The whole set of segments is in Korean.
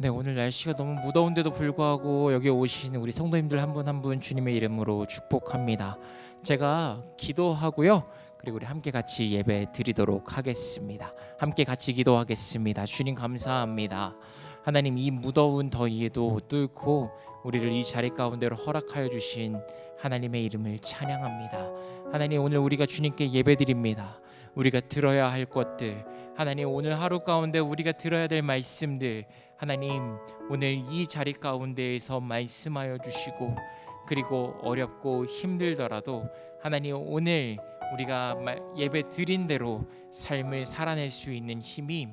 네, 오늘 날씨가 너무 무더운데도 불구하고 여기 오신 우리 성도님들 한 분 한 분 주님의 이름으로 축복합니다. 제가 기도하고요. 그리고 우리 함께 같이 예배 드리도록 하겠습니다. 함께 같이 기도하겠습니다. 주님 감사합니다. 하나님, 이 무더운 더위에도 뚫고 우리를 이 자리 가운데로 허락하여 주신 하나님의 이름을 찬양합니다. 하나님, 오늘 우리가 주님께 예배드립니다. 우리가 들어야 할 것들, 하나님, 오늘 하루 가운데 우리가 들어야 될 말씀들, 하나님, 오늘 이 자리 가운데에서 말씀하여 주시고, 그리고 어렵고 힘들더라도 하나님, 오늘 우리가 예배 드린 대로 삶을 살아낼 수 있는 힘이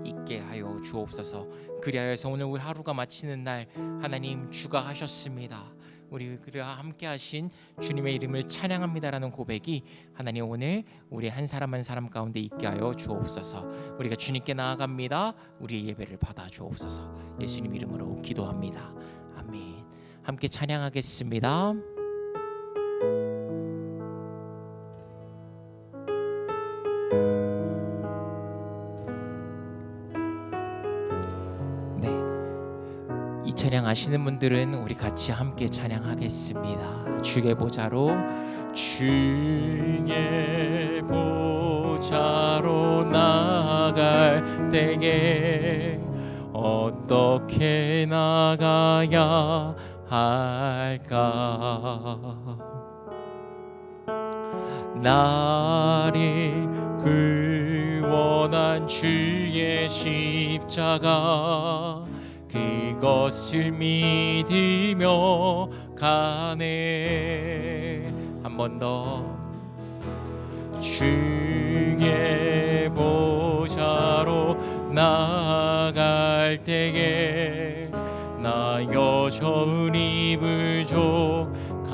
있게 하여 주옵소서. 그리하여서 오늘 우리 하루가 마치는 날 하나님, 주가 하셨습니다. 우리 그와 함께 하신 주님의 이름을 찬양합니다라는 고백이 하나님, 오늘 우리 한 사람 한 사람 가운데 있게 하여 주옵소서. 우리가 주님께 나아갑니다. 우리의 예배를 받아 주옵소서. 예수님 이름으로 기도합니다. 아멘. 함께 찬양하겠습니다. 이 찬양 아시는 분들은 우리 같이 함께 찬양하겠습니다. 주의 보좌로, 주의 보좌로 나아갈 때에 어떻게 나가야 할까? 나를 구원한 주의 십자가, 그것을 믿으며 가네. 한 번 더. 주의 보좌로 나아갈 때에 나 여전히 부족하나.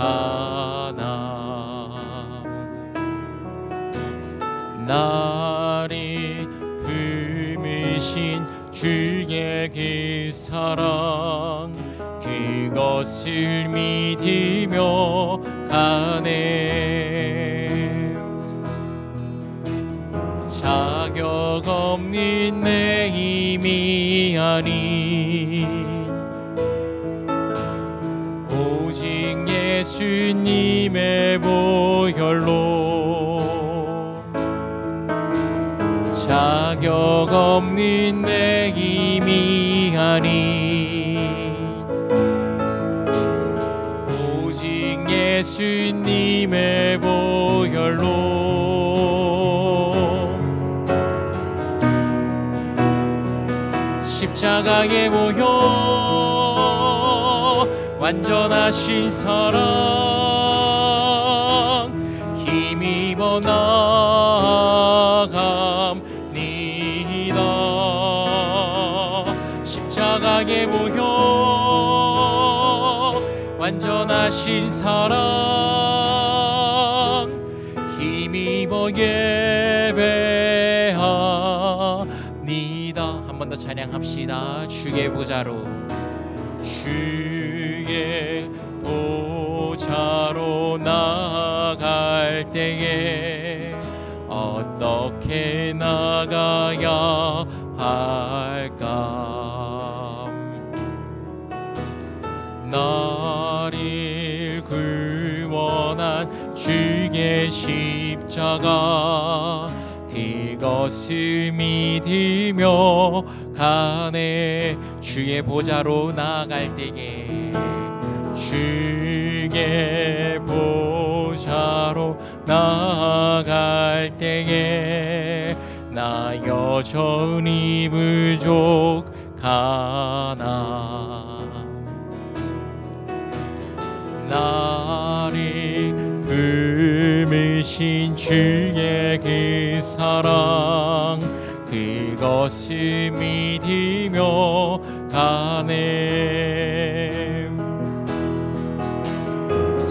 나를 품으신 주의 그 사랑, 그것을 믿으며 가네. 자격 없는 내 힘이 아닌 오직 예수님의 보혈로, 자격 없는 내 힘이 아닌 오직 예수님의 보혈로, 십자가에 모여 완전하신 사랑 힘입어 나아갑니다. 십자가에 모여 완전하신 사랑 힘입어 예배합니다. 한 번 더 찬양합시다. 주의 보좌로, 주의 보좌로 나아갈 때에 어떻게 나가야 할까? 나를 구원한 주의 십자가, 그것을 믿으며 가네. 주의 보좌로 나아갈 때에, 주의 보좌로 나아갈 때에 나 여전히 부족하나. 나를 품으신 주의 그 사랑, 그것을 믿으며 가네.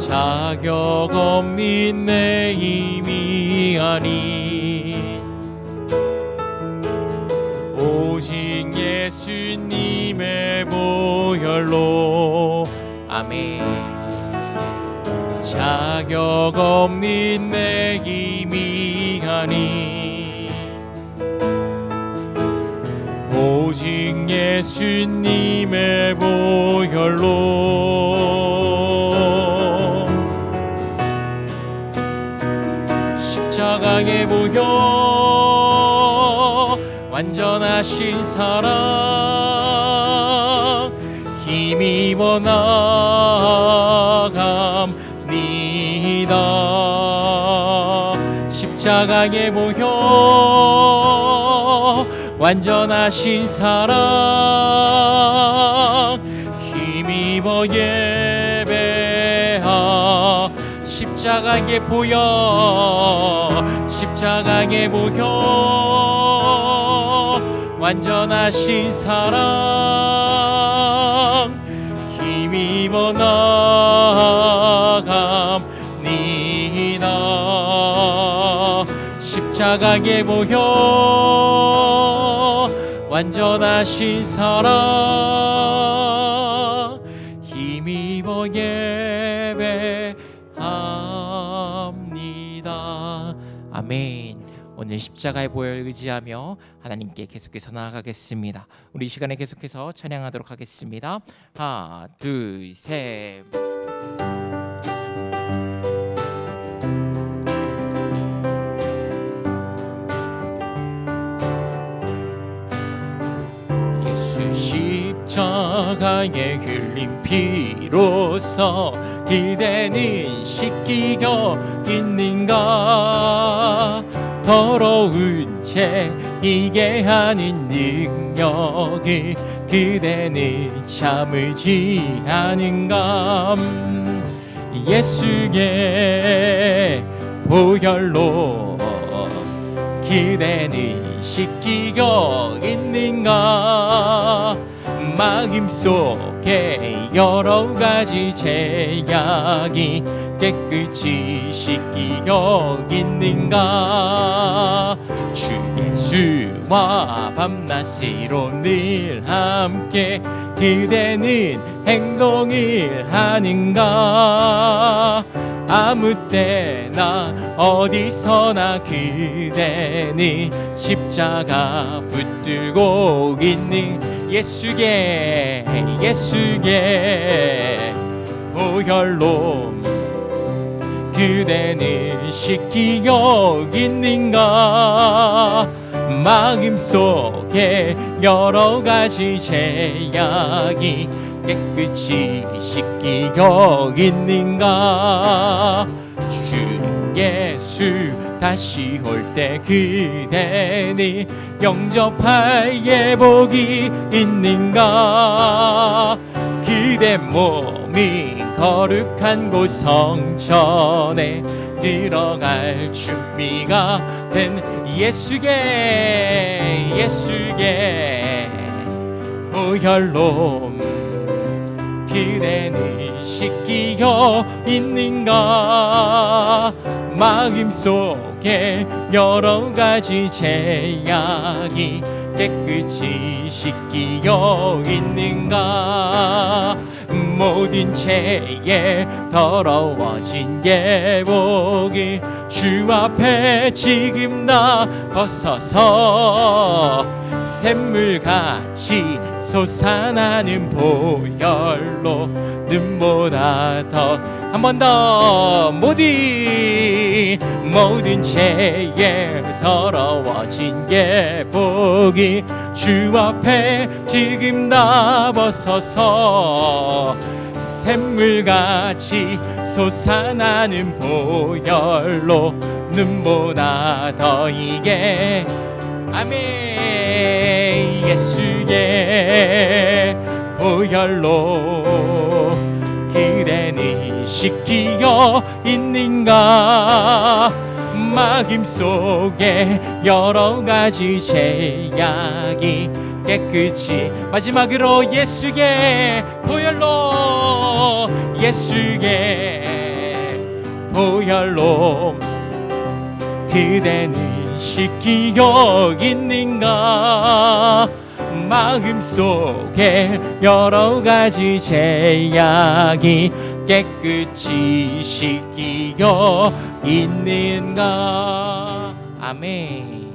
자격 없는 내 힘이 아닌 오직 예수님의 보혈로. 아멘. 자격 없는 내 힘이 아닌 오직 예수님의 보혈로 십자가의 보혈 완전하신 사랑 힘입어 나갑니다. 십자가의 보혈 완전하신 사랑 힘입어 예배하. 십자가의 보혈 십자가의 보혈 완전하신 사랑 힘입어 나갑니다. 십자가의 보혈 완전하신 사랑 힘입어 예배합니다. 아멘. 오늘 십자가의 보혈 의지하며 하나님께 계속해서 나아가겠습니다. 우리 이 시간에 계속해서 찬양하도록 하겠습니다. 하나, 둘, 셋. 예수 십자가에 흘린 피로써 기대는 씻기겨 있는가. 더러운 채 이게 하는 능력이 그대는 참으지 않은가. 예수의 보혈로 그대는 씻기겨 있는가. 마음속에 여러 가지 죄악이 깨끗이 씻기겨 있는가. 주 예수와 밤낮으로 늘 함께 그대는 행동을 하는가. 아무 때나 어디서나 그대는 십자가 붙들고 있는 예수의 보혈로 그대는 씻기겨 있는가. 마음속에 여러 가지 죄악이 깨끗이 씻기겨 있는가. 주 예수 다시 올 때 그대는 영접할 예복이 있는가. 그대 몸이 거룩한 곳 성전에 들어갈 준비가 된 예수의 보혈로 그대는 씻기겨 있는가. 마음속에 여러 가지 죄악이 깨끗이 씻기겨 있는가. 모든 죄에 더러워진 예복이 주 앞에 지금 나 벗어서 샘물같이 솟아나는 보혈로 눈보다 더 한 번 더 모든 죄에 더러워진 예복이 주 앞에 지금 나 벗어서 샘물같이 솟아나는 보혈로 눈보다 더 이게 아멘. 예수의 보혈로 그대는 씻기어 있는가. 마음속에 여러 가지 죄악이 깨끗이 마지막으로 예수의 보혈로 그대는 씻기어 있는가. 마음속에 여러 가지 죄악이 깨끗이 씻기어 있는가. 아멘.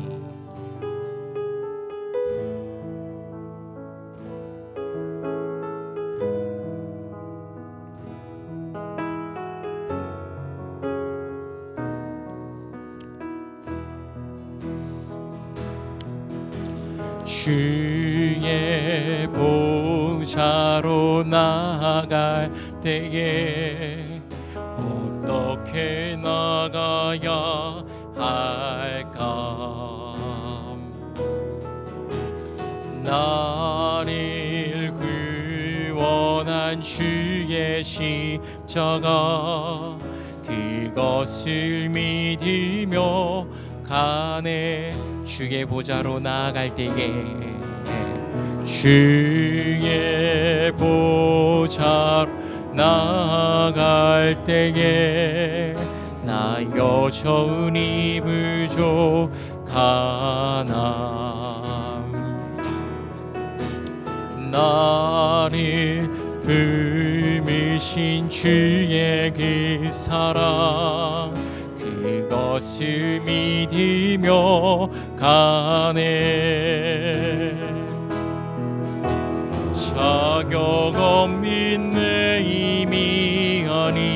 주의 보좌로 나아갈 때에 어떻게 나가야 할까? 나를 구원한 주의 십자가 그것을 믿으며 가네. 주의 보좌로 나아갈 때에 주의 보좌로 나아갈 때에 나 여전히 부족하나. 나를 품으신 주의 그 사랑 그것을 믿으며 가네. 자격 없는 내 힘이 아님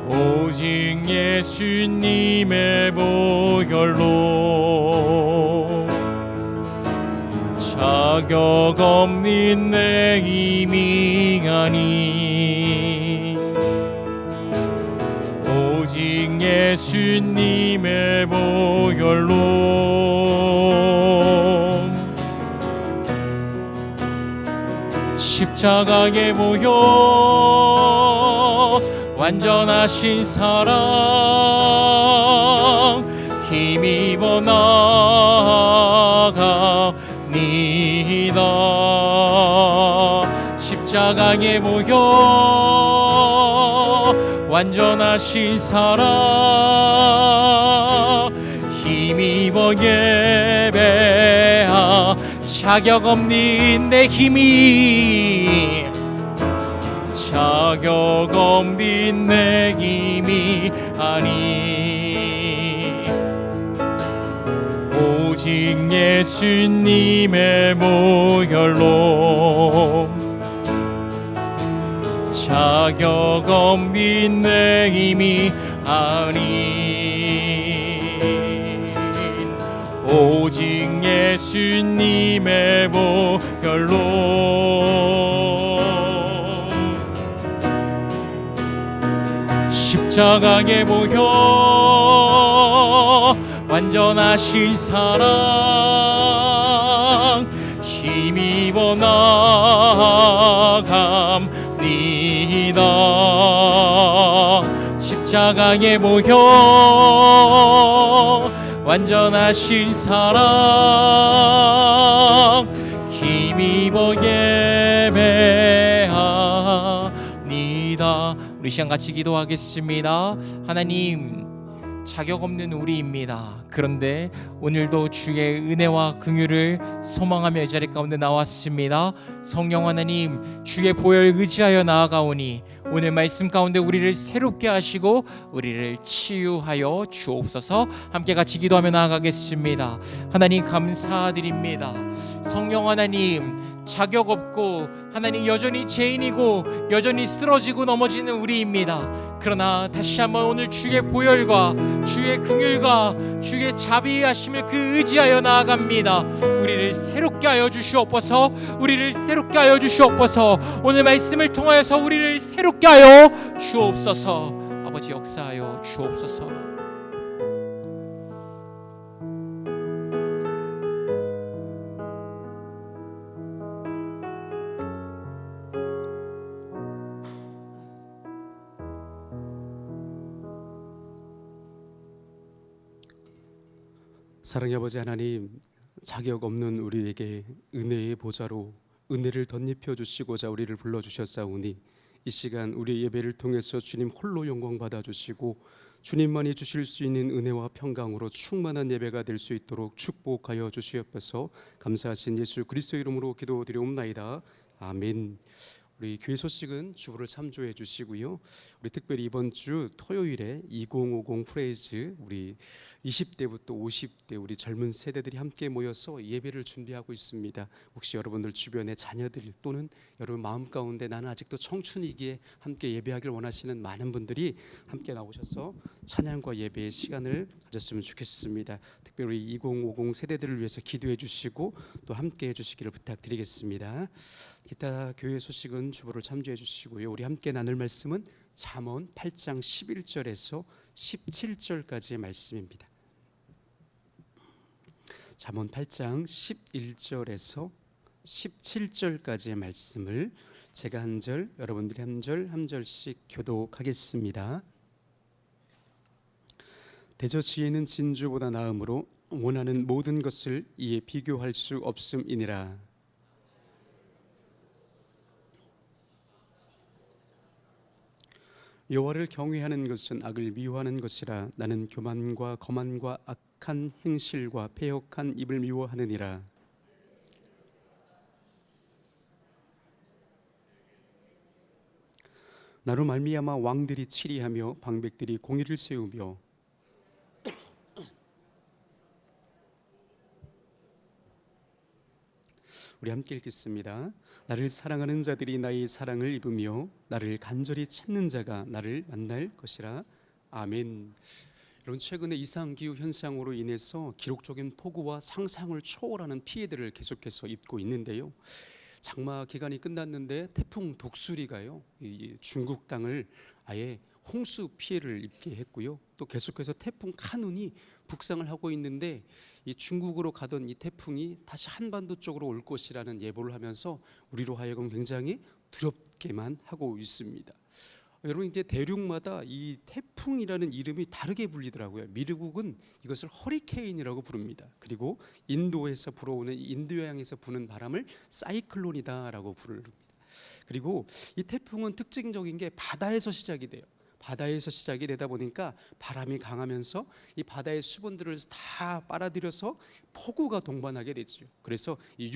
오직 예수님의 보혈로 자격 없는 내 힘이 아니 오직 예수님의 보혈로 십자가에 모여 완전하신 사랑 힘입어 나아갑니다. 십자가에 모여 완전하신 사랑 힘입어 예배하. 자격 없는 내 힘이 자격 없는 내 힘이 아니 오직 예수님의 보혈로 자격 없는 내 힘이 아닌 오직 예수님의 보혈로 십자가에 모여 완전하신 사랑 힘입어 나아갑니다. 십자가에 모여 완전하신 사랑 힘입어 예배합니다. 우리 시간 같이 기도하겠습니다. 하나님, 자격 없는 우리입니다. 그런데 오늘도 주의 은혜와 긍휼을 소망하며 이 자리 가운데 나왔습니다. 성령 하나님, 주의 보혈 의지하여 나아가오니 오늘 말씀 가운데 우리를 새롭게 하시고 우리를 치유하여 주옵소서. 함께 같이 기도하며 나아가겠습니다. 하나님 감사드립니다. 성령 하나님, 자격 없고 하나님 여전히 죄인이고 여전히 쓰러지고 넘어지는 우리입니다. 그러나 다시 한번 오늘 주의 보혈과 주의 긍휼과 주의 자비하심을 그 의지하여 나아갑니다. 우리를 새롭게 하여 주시옵소서. 우리를 새롭게 하여 주시옵소서. 오늘 말씀을 통하여서 우리를 새롭게 하여 주옵소서. 아버지 역사하여 주옵소서. 사랑의 아버지 하나님, 자격 없는 우리에게 은혜의 보좌로 은혜를 덧입혀 주시고자 우리를 불러주셨사오니 이 시간 우리의 예배를 통해서 주님 홀로 영광 받아주시고 주님만이 주실 수 있는 은혜와 평강으로 충만한 예배가 될 수 있도록 축복하여 주시옵소서. 감사하신 예수 그리스도 이름으로 기도드리옵나이다. 아멘. 우리 교회 소식은 주보를 참조해 주시고요. 우리 특별히 이번 주 토요일에 2050 프레이즈 우리 20대부터 50대 우리 젊은 세대들이 함께 모여서 예배를 준비하고 있습니다. 혹시 여러분들 주변의 자녀들 또는 여러분 마음 가운데 나는 아직도 청춘이기에 함께 예배하길 원하시는 많은 분들이 함께 나오셔서 찬양과 예배의 시간을 가졌으면 좋겠습니다. 특별히 2050 세대들을 위해서 기도해 주시고 또 함께 해 주시기를 부탁드리겠습니다. 기타 교회 소식은 주보를 참조해 주시고요. 우리 함께 나눌 말씀은 잠언 8장 11절에서 17절까지의 말씀입니다. 잠언 8장 11절에서 17절까지의 말씀을 제가 한 절, 여러분들이 한 절, 한 절씩 교독하겠습니다. 대저 지혜는 진주보다 나음으로 원하는 모든 것을 이에 비교할 수 없음이니라. 여호와를 경외하는 것은 악을 미워하는 것이라. 나는 교만과 거만과 악한 행실과 패역한 입을 미워하느니라. 나로 말미암아 왕들이 치리하며 방백들이 공의를 세우며 우리 함께 읽겠습니다. 나를 사랑하는 자들이 나의 사랑을 입으며 나를 간절히 찾는 자가 나를 만날 것이라. 아멘. 여러분, 최근에 이상기후 현상으로 인해서 기록적인 폭우와 상상을 초월하는 피해들을 계속해서 입고 있는데요. 장마 기간이 끝났는데 태풍 독수리가요, 중국 땅을 아예 홍수 피해를 입게 했고요. 또 계속해서 태풍 카눈이 북상을 하고 있는데 이 중국으로 가던 이 태풍이 다시 한반도 쪽으로 올 것이라는 예보를 하면서 우리로 하여금 굉장히 두렵게만 하고 있습니다. 여러분, 이제 대륙마다 이 태풍이라는 이름이 다르게 불리더라고요. 미국은 이것을 허리케인이라고 부릅니다. 그리고 인도에서 불어오는 인도양에서 부는 바람을 사이클론이다라고 부릅니다. 그리고 이 태풍은 특징적인 게 바다에서 시작이 돼요. 바다에서 시작이 되다 보니까 바람이 강하면서 이 바다의 수분들을 다 빨아들여서 폭우가 동반하게 되죠. 그래서 이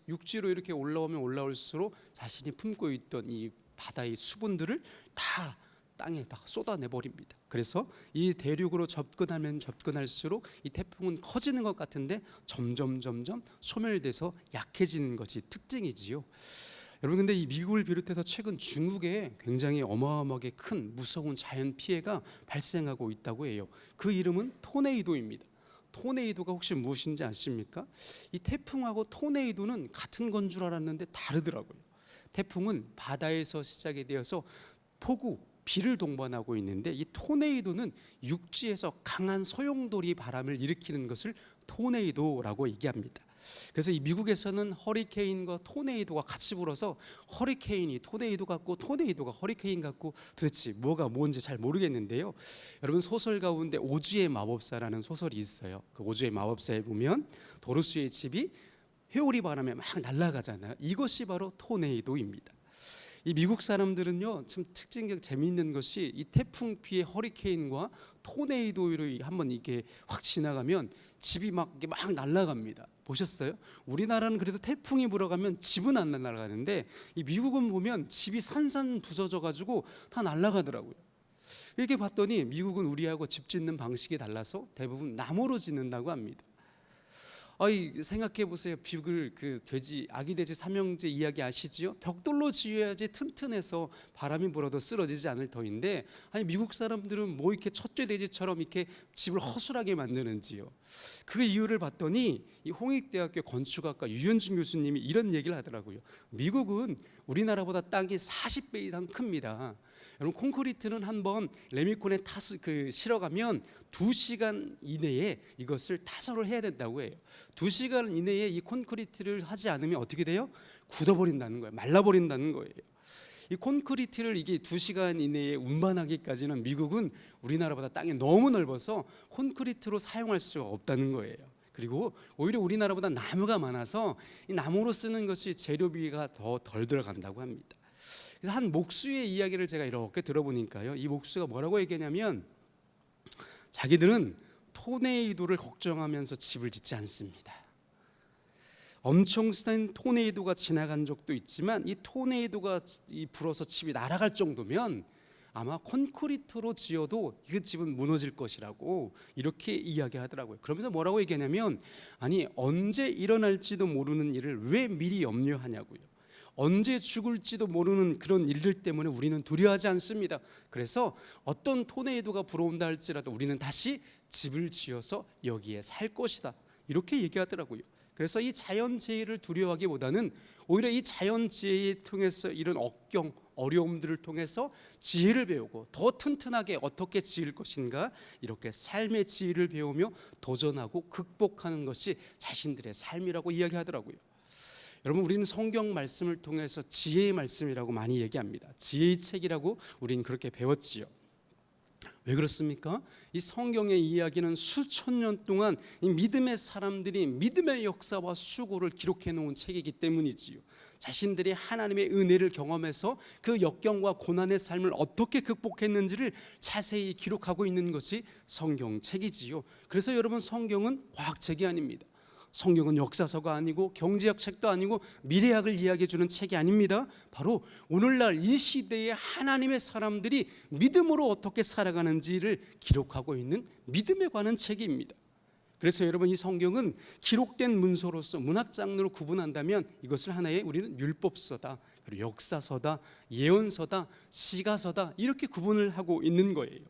육지로 이렇게 올라오면 올라올수록 자신이 품고 있던 이 바다의 수분들을 다 땅에 다 쏟아내 버립니다. 그래서 이 대륙으로 접근하면 접근할수록 이 태풍은 커지는 것 같은데 점점 소멸돼서 약해지는 것이 특징이지요. 여러분, 근데 이 미국을 비롯해서 최근 중국에 굉장히 어마어마하게 큰 무서운 자연 피해가 발생하고 있다고 해요. 그 이름은 토네이도입니다. 토네이도가 혹시 무엇인지 아십니까? 이 태풍하고 토네이도는 같은 건 줄 알았는데 다르더라고요. 태풍은 바다에서 시작이 되어서 폭우, 비를 동반하고 있는데 이 토네이도는 육지에서 강한 소용돌이 바람을 일으키는 것을 토네이도라고 얘기합니다. 그래서 이 미국에서는 허리케인과 토네이도가 같이 불어서 허리케인이 토네이도 같고 토네이도가 허리케인 같고 도대체 뭐가 뭔지 잘 모르겠는데요. 여러분, 소설 가운데 오즈의 마법사라는 소설이 있어요. 그 오즈의 마법사에 보면 도르스의 집이 회오리 바람에 막 날아가잖아요. 이것이 바로 토네이도입니다. 이 미국 사람들은요, 참 특징적 재미있는 것이 이 태풍 피해 허리케인과 토네이도로 한번 이렇게 확 지나가면 집이 막 날아갑니다. 보셨어요? 우리나라는 그래도 태풍이 불어가면 집은 안 날아가는데 이 미국은 보면 집이 산산 부서져 가지고 다 날아가더라고요. 이렇게 봤더니 미국은 우리하고 집 짓는 방식이 달라서 대부분 나무로 짓는다고 합니다. 생각해 보세요. 비글 돼지, 아기 돼지 삼형제 이야기 아시지요? 벽돌로 지어야지 튼튼해서 바람이 불어도 쓰러지지 않을 터인데, 아니 미국 사람들은 뭐 이렇게 첫째 돼지처럼 이렇게 집을 허술하게 만드는지요. 그 이유를 봤더니 이 홍익대학교 건축학과 유현준 교수님이 이런 얘기를 하더라고요. 미국은 우리나라보다 땅이 40배 이상 큽니다. 여러분, 콘크리트는 한번 레미콘에 실어가면 2시간 이내에 이것을 타설을 해야 된다고 해요. 2시간 이내에 이 콘크리트를 하지 않으면 어떻게 돼요? 굳어버린다는 거예요. 말라버린다는 거예요. 이 콘크리트를 이게 2시간 이내에 운반하기까지는 미국은 우리나라보다 땅이 너무 넓어서 콘크리트로 사용할 수가 없다는 거예요. 그리고 오히려 우리나라보다 나무가 많아서 이 나무로 쓰는 것이 재료비가 더 덜 들어간다고 합니다. 그래서 한 목수의 이야기를 제가 이렇게 들어보니까요, 이 목수가 뭐라고 얘기하냐면 자기들은 토네이도를 걱정하면서 집을 짓지 않습니다. 엄청 센 토네이도가 지나간 적도 있지만 이 토네이도가 불어서 집이 날아갈 정도면 아마 콘크리트로 지어도 그 집은 무너질 것이라고 이렇게 이야기하더라고요. 그러면서 뭐라고 얘기하냐면, 아니 언제 일어날지도 모르는 일을 왜 미리 염려하냐고요. 언제 죽을지도 모르는 그런 일들 때문에 우리는 두려워하지 않습니다. 그래서 어떤 토네이도가 불어온다 할지라도 우리는 다시 집을 지어서 여기에 살 것이다, 이렇게 얘기하더라고요. 그래서 이 자연재해를 두려워하기보다는 오히려 이 자연재해를 통해서 이런 억경, 어려움들을 통해서 지혜를 배우고 더 튼튼하게 어떻게 지을 것인가, 이렇게 삶의 지혜를 배우며 도전하고 극복하는 것이 자신들의 삶이라고 이야기하더라고요. 여러분, 우리는 성경 말씀을 통해서 지혜의 말씀이라고 많이 얘기합니다. 지혜의 책이라고 우리는 그렇게 배웠지요. 왜 그렇습니까? 이 성경의 이야기는 수천 년 동안 이 믿음의 사람들이 믿음의 역사와 수고를 기록해 놓은 책이기 때문이지요. 자신들이 하나님의 은혜를 경험해서 그 역경과 고난의 삶을 어떻게 극복했는지를 자세히 기록하고 있는 것이 성경책이지요. 그래서 여러분, 성경은 과학책이 아닙니다. 성경은 역사서가 아니고 경제학 책도 아니고 미래학을 이야기해 주는 책이 아닙니다. 바로 오늘날 이 시대에 하나님의 사람들이 믿음으로 어떻게 살아가는지를 기록하고 있는 믿음에 관한 책입니다. 그래서 여러분, 이 성경은 기록된 문서로서 문학 장르로 구분한다면 이것을 하나의 우리는 율법서다, 그리고 역사서다, 예언서다, 시가서다, 이렇게 구분을 하고 있는 거예요.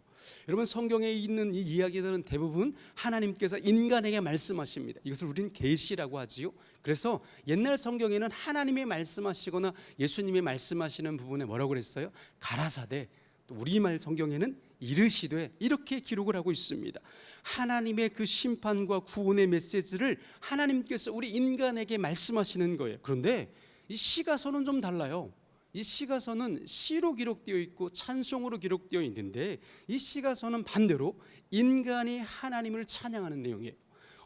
여러분, 성경에 있는 이 이야기들은 대부분 하나님께서 인간에게 말씀하십니다. 이것을 우리는 계시라고 하지요. 그래서 옛날 성경에는 하나님이 말씀하시거나 예수님이 말씀하시는 부분에 뭐라고 그랬어요? 가라사대, 또 우리말 성경에는 이르시되, 이렇게 기록을 하고 있습니다. 하나님의 그 심판과 구원의 메시지를 하나님께서 우리 인간에게 말씀하시는 거예요. 그런데 이 시가서는 좀 달라요. 이 시가서는 시로 기록되어 있고 찬송으로 기록되어 있는데, 이 시가서는 반대로 인간이 하나님을 찬양하는 내용이에요.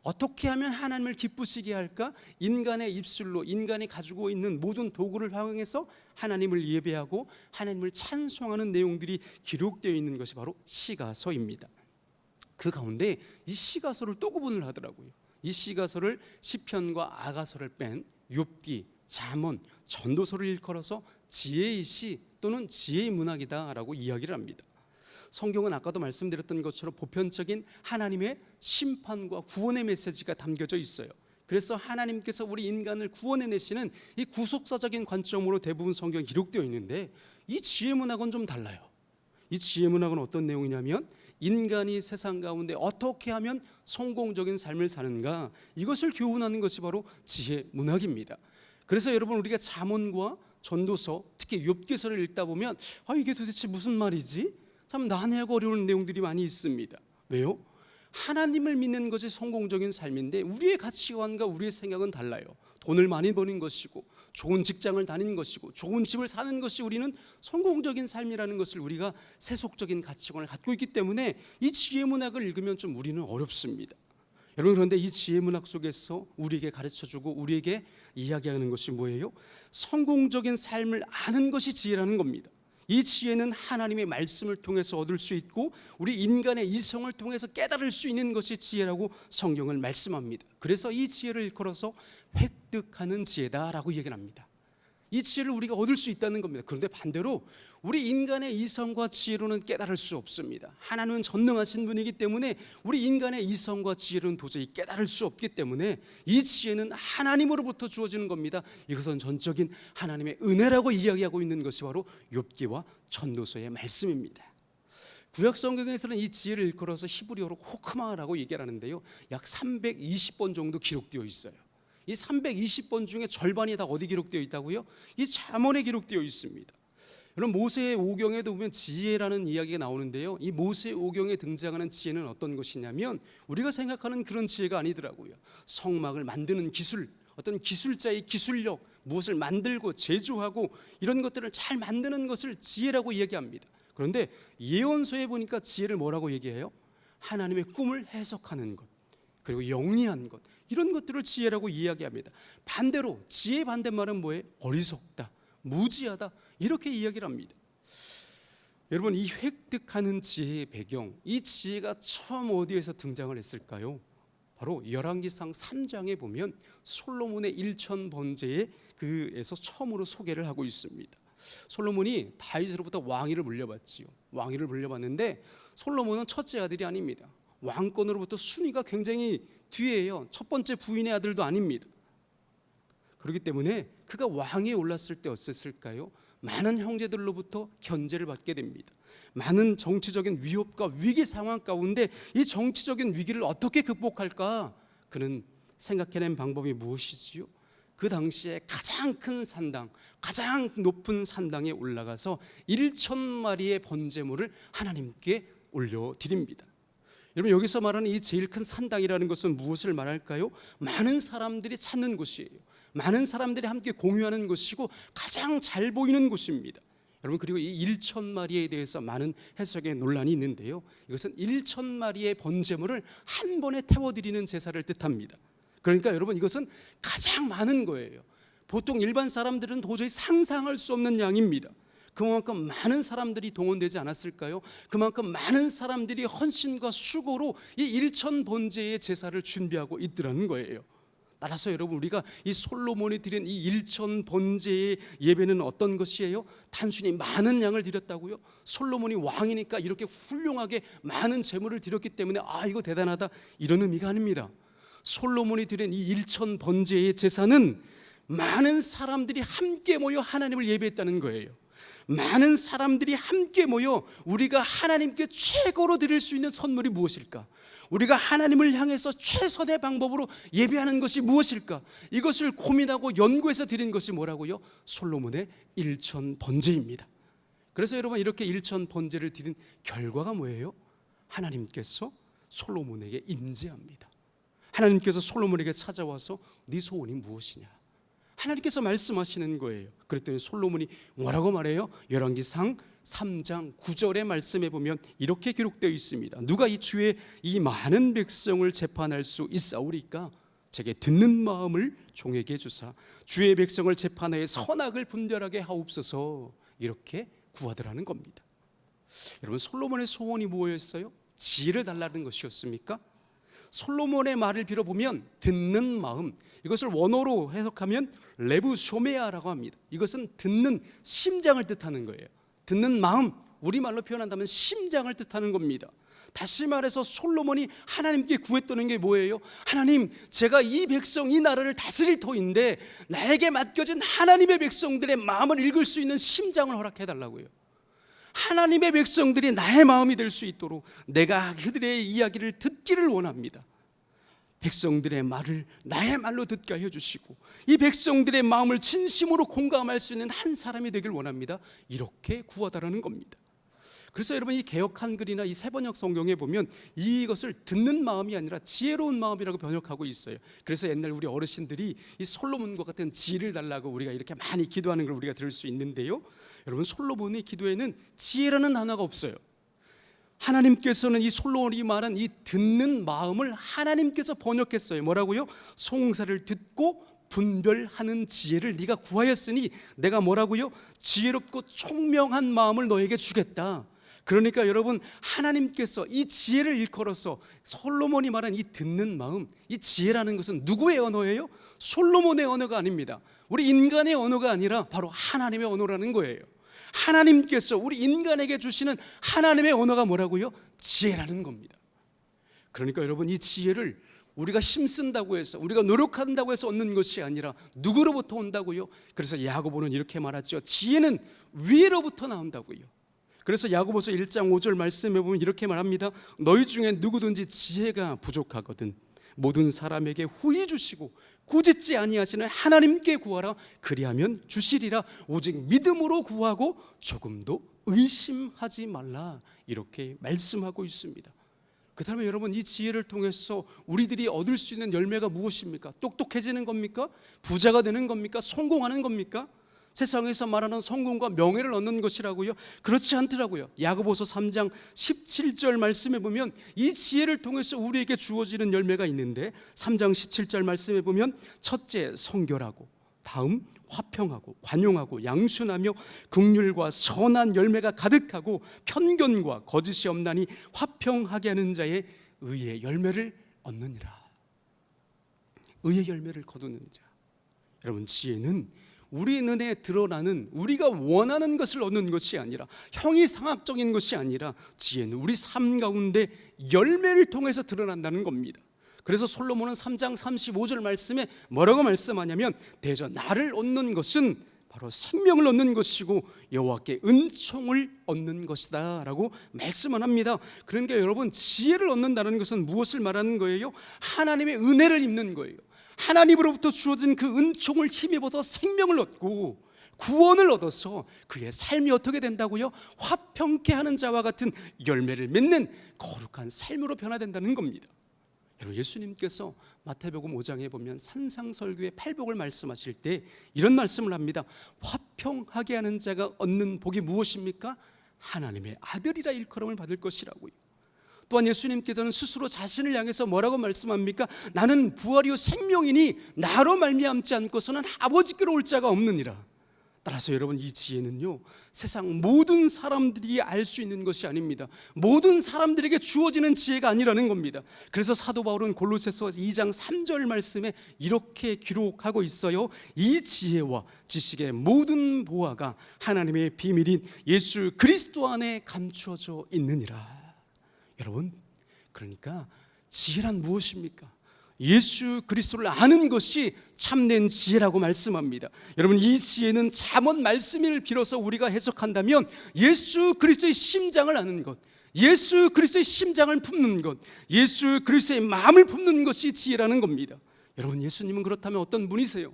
어떻게 하면 하나님을 기쁘시게 할까? 인간의 입술로 인간이 가지고 있는 모든 도구를 활용해서 하나님을 예배하고 하나님을 찬송하는 내용들이 기록되어 있는 것이 바로 시가서입니다. 그 가운데 이 시가서를 또 구분을 하더라고요. 이 시가서를 시편과 아가서를 뺀 욥기, 잠언, 전도서를 일컬어서 지혜의 시 또는 지혜의 문학이다라고 이야기를 합니다. 성경은 아까도 말씀드렸던 것처럼 보편적인 하나님의 심판과 구원의 메시지가 담겨져 있어요. 그래서 하나님께서 우리 인간을 구원해내시는 이 구속사적인 관점으로 대부분 성경이 기록되어 있는데, 이 지혜 문학은 좀 달라요. 이 지혜 문학은 어떤 내용이냐면, 인간이 세상 가운데 어떻게 하면 성공적인 삶을 사는가, 이것을 교훈하는 것이 바로 지혜 문학입니다. 그래서 여러분, 우리가 잠언과 전도서, 특히 욥기서를 읽다 보면 이게 도대체 무슨 말이지? 참 난해하고 어려운 내용들이 많이 있습니다. 왜요? 하나님을 믿는 것이 성공적인 삶인데 우리의 가치관과 우리의 생각은 달라요. 돈을 많이 버는 것이고 좋은 직장을 다니는 것이고 좋은 집을 사는 것이 우리는 성공적인 삶이라는 것을 우리가 세속적인 가치관을 갖고 있기 때문에 이 지혜 문학을 읽으면 좀 우리는 어렵습니다. 여러분, 그런데 이 지혜 문학 속에서 우리에게 가르쳐주고 우리에게 이야기하는 것이 뭐예요? 성공적인 삶을 아는 것이 지혜라는 겁니다. 이 지혜는 하나님의 말씀을 통해서 얻을 수 있고 우리 인간의 이성을 통해서 깨달을 수 있는 것이 지혜라고 성경을 말씀합니다. 그래서 이 지혜를 일컬어서 획득하는 지혜다라고 얘기를 합니다. 이 지혜를 우리가 얻을 수 있다는 겁니다. 그런데 반대로 우리 인간의 이성과 지혜로는 깨달을 수 없습니다. 하나님은 전능하신 분이기 때문에 우리 인간의 이성과 지혜로는 도저히 깨달을 수 없기 때문에 이 지혜는 하나님으로부터 주어지는 겁니다. 이것은 전적인 하나님의 은혜라고 이야기하고 있는 것이 바로 욥기와 전도서의 말씀입니다. 구약 성경에서는 이 지혜를 일컬어서 히브리어로 호크마라고 얘기를 하는데요, 약 320번 정도 기록되어 있어요. 이 320번 중에 절반이 다 어디 기록되어 있다고요? 이 잠언에 기록되어 있습니다. 여러분, 모세의 오경에도 보면 지혜라는 이야기가 나오는데요, 이 모세의 오경에 등장하는 지혜는 어떤 것이냐면 우리가 생각하는 그런 지혜가 아니더라고요. 성막을 만드는 기술, 어떤 기술자의 기술력, 무엇을 만들고 제조하고 이런 것들을 잘 만드는 것을 지혜라고 이야기합니다. 그런데 예언서에 보니까 지혜를 뭐라고 얘기해요? 하나님의 꿈을 해석하는 것, 그리고 영리한 것, 이런 것들을 지혜라고 이야기합니다. 반대로 지혜의 반대말은 뭐예요? 어리석다, 무지하다, 이렇게 이야기를 합니다. 여러분, 이 획득하는 지혜의 배경, 이 지혜가 처음 어디에서 등장을 했을까요? 바로 열왕기상 3장에 보면 솔로몬의 일천 번제에 그에서 처음으로 소개를 하고 있습니다. 솔로몬이 다윗으로부터 왕위를 물려받지요. 왕위를 물려받는데 솔로몬은 첫째 아들이 아닙니다. 왕권으로부터 순위가 굉장히 뒤에요. 첫 번째 부인의 아들도 아닙니다. 그렇기 때문에 그가 왕위에 올랐을 때 어땠을까요? 많은 형제들로부터 견제를 받게 됩니다. 많은 정치적인 위협과 위기 상황 가운데 이 정치적인 위기를 어떻게 극복할까? 그는 생각해낸 방법이 무엇이지요? 그 당시에 가장 큰 산당, 가장 높은 산당에 올라가서 1,000마리의 번제물을 하나님께 올려드립니다. 여러분, 여기서 말하는 이 제일 큰 산당이라는 것은 무엇을 말할까요? 많은 사람들이 찾는 곳이에요. 많은 사람들이 함께 공유하는 곳이고 가장 잘 보이는 곳입니다. 여러분, 그리고 이 1,000마리에 대해서 많은 해석의 논란이 있는데요, 이것은 1,000마리의 번제물을 한 번에 태워드리는 제사를 뜻합니다. 그러니까 여러분, 이것은 가장 많은 거예요. 보통 일반 사람들은 도저히 상상할 수 없는 양입니다. 그만큼 많은 사람들이 동원되지 않았을까요? 그만큼 많은 사람들이 헌신과 수고로 이 1,000번제의 제사를 준비하고 있더라는 거예요. 따라서 여러분, 우리가 이 솔로몬이 드린 이 1,000번제의 예배는 어떤 것이에요? 단순히 많은 양을 드렸다고요? 솔로몬이 왕이니까 이렇게 훌륭하게 많은 제물을 드렸기 때문에 이거 대단하다, 이런 의미가 아닙니다. 솔로몬이 드린 이 1,000번제의 제사는 많은 사람들이 함께 모여 하나님을 예배했다는 거예요. 많은 사람들이 함께 모여 우리가 하나님께 최고로 드릴 수 있는 선물이 무엇일까? 우리가 하나님을 향해서 최선의 방법으로 예배하는 것이 무엇일까? 이것을 고민하고 연구해서 드린 것이 뭐라고요? 솔로몬의 1,000번제입니다. 그래서 여러분, 이렇게 1,000번제를 드린 결과가 뭐예요? 하나님께서 솔로몬에게 임재합니다. 하나님께서 솔로몬에게 찾아와서 네 소원이 무엇이냐? 하나님께서 말씀하시는 거예요. 그랬더니 솔로몬이 뭐라고 말해요? 열왕기상 3장 9절의 말씀에 보면 이렇게 기록되어 있습니다. 누가 이 주의 이 많은 백성을 재판할 수 있사오리까? 제게 듣는 마음을 종에게 주사 주의 백성을 재판하여 선악을 분별하게 하옵소서, 이렇게 구하더라는 겁니다. 여러분, 솔로몬의 소원이 무엇이었어요? 지혜를 달라는 것이었습니까? 솔로몬의 말을 빌어보면 듣는 마음, 이것을 원어로 해석하면 레브쇼메아라고 합니다. 이것은 듣는 심장을 뜻하는 거예요. 듣는 마음, 우리말로 표현한다면 심장을 뜻하는 겁니다. 다시 말해서 솔로몬이 하나님께 구했던 게 뭐예요? 하나님, 제가 이 백성, 이 나라를 다스릴 터인데 나에게 맡겨진 하나님의 백성들의 마음을 읽을 수 있는 심장을 허락해달라고요. 하나님의 백성들이 나의 마음이 될 수 있도록 내가 그들의 이야기를 듣기를 원합니다. 백성들의 말을 나의 말로 듣게 해주시고 이 백성들의 마음을 진심으로 공감할 수 있는 한 사람이 되길 원합니다. 이렇게 구하다라는 겁니다. 그래서 여러분, 이 개역 한글이나 이 세번역 성경에 보면 이것을 듣는 마음이 아니라 지혜로운 마음이라고 번역하고 있어요. 그래서 옛날 우리 어르신들이 이 솔로몬과 같은 지혜를 달라고 우리가 이렇게 많이 기도하는 걸 우리가 들을 수 있는데요, 여러분, 솔로몬의 기도에는 지혜라는 단어가 없어요. 하나님께서는 이 솔로몬이 말한 이 듣는 마음을 하나님께서 번역했어요. 뭐라고요? 송사를 듣고 분별하는 지혜를 네가 구하였으니 내가 뭐라고요? 지혜롭고 총명한 마음을 너에게 주겠다. 그러니까 여러분, 하나님께서 이 지혜를 일컬어서 솔로몬이 말한 이 듣는 마음, 이 지혜라는 것은 누구의 언어예요? 솔로몬의 언어가 아닙니다. 우리 인간의 언어가 아니라 바로 하나님의 언어라는 거예요. 하나님께서 우리 인간에게 주시는 하나님의 언어가 뭐라고요? 지혜라는 겁니다. 그러니까 여러분, 이 지혜를 우리가 힘쓴다고 해서, 우리가 노력한다고 해서 얻는 것이 아니라 누구로부터 온다고요? 그래서 야고보는 이렇게 말하죠. 지혜는 위로부터 나온다고요. 그래서 야고보서 1장 5절 말씀에 보면 이렇게 말합니다. 너희 중에 누구든지 지혜가 부족하거든 모든 사람에게 후히 주시고 꾸짖지 아니하시는 하나님께 구하라. 그리하면 주시리라. 오직 믿음으로 구하고 조금도 의심하지 말라. 이렇게 말씀하고 있습니다. 그 다음에 여러분, 이 지혜를 통해서 우리들이 얻을 수 있는 열매가 무엇입니까? 똑똑해지는 겁니까? 부자가 되는 겁니까? 성공하는 겁니까? 세상에서 말하는 성공과 명예를 얻는 것이라고요? 그렇지 않더라고요. 야고보서 3장 17절 말씀에 보면 이 지혜를 통해서 우리에게 주어지는 열매가 있는데 3장 17절 말씀에 보면 첫째 성결하고, 다음 화평하고 관용하고 양순하며 긍휼과 선한 열매가 가득하고 편견과 거짓이 없나니 화평하게 하는 자의 의의 열매를 얻느니라. 의의 열매를 거두는 자. 여러분, 지혜는 우리 눈에 드러나는 우리가 원하는 것을 얻는 것이 아니라 형이상학적인 것이 아니라 지혜는 우리 삶 가운데 열매를 통해서 드러난다는 겁니다. 그래서 솔로몬은 3장 35절 말씀에 뭐라고 말씀하냐면 대저 나를 얻는 것은 바로 생명을 얻는 것이고 여호와께 은총을 얻는 것이다 라고 말씀을 합니다. 그러니까 여러분, 지혜를 얻는다는 것은 무엇을 말하는 거예요? 하나님의 은혜를 입는 거예요. 하나님으로부터 주어진 그 은총을 힘입어서 생명을 얻고 구원을 얻어서 그의 삶이 어떻게 된다고요? 화평케 하는 자와 같은 열매를 맺는 거룩한 삶으로 변화된다는 겁니다. 여러분, 예수님께서 마태복음 5장에 보면 산상설교의 팔복을 말씀하실 때 이런 말씀을 합니다. 화평하게 하는 자가 얻는 복이 무엇입니까? 하나님의 아들이라 일컬음을 받을 것이라고요. 또한 예수님께서는 스스로 자신을 향해서 뭐라고 말씀합니까? 나는 부활이요 생명이니 나로 말미암지 않고서는 아버지께로 올 자가 없느니라. 따라서 여러분, 이 지혜는요 세상 모든 사람들이 알 수 있는 것이 아닙니다. 모든 사람들에게 주어지는 지혜가 아니라는 겁니다. 그래서 사도 바울은 골로새서 2장 3절 말씀에 이렇게 기록하고 있어요. 이 지혜와 지식의 모든 보화가 하나님의 비밀인 예수 그리스도 안에 감추어져 있느니라. 여러분, 그러니까 지혜란 무엇입니까? 예수 그리스도를 아는 것이 참된 지혜라고 말씀합니다. 여러분, 이 지혜는 잠언 말씀을 빌어서 우리가 해석한다면 예수 그리스도의 심장을 아는 것, 예수 그리스도의 심장을 품는 것, 예수 그리스도의 마음을 품는 것이 지혜라는 겁니다. 여러분, 예수님은 그렇다면 어떤 분이세요?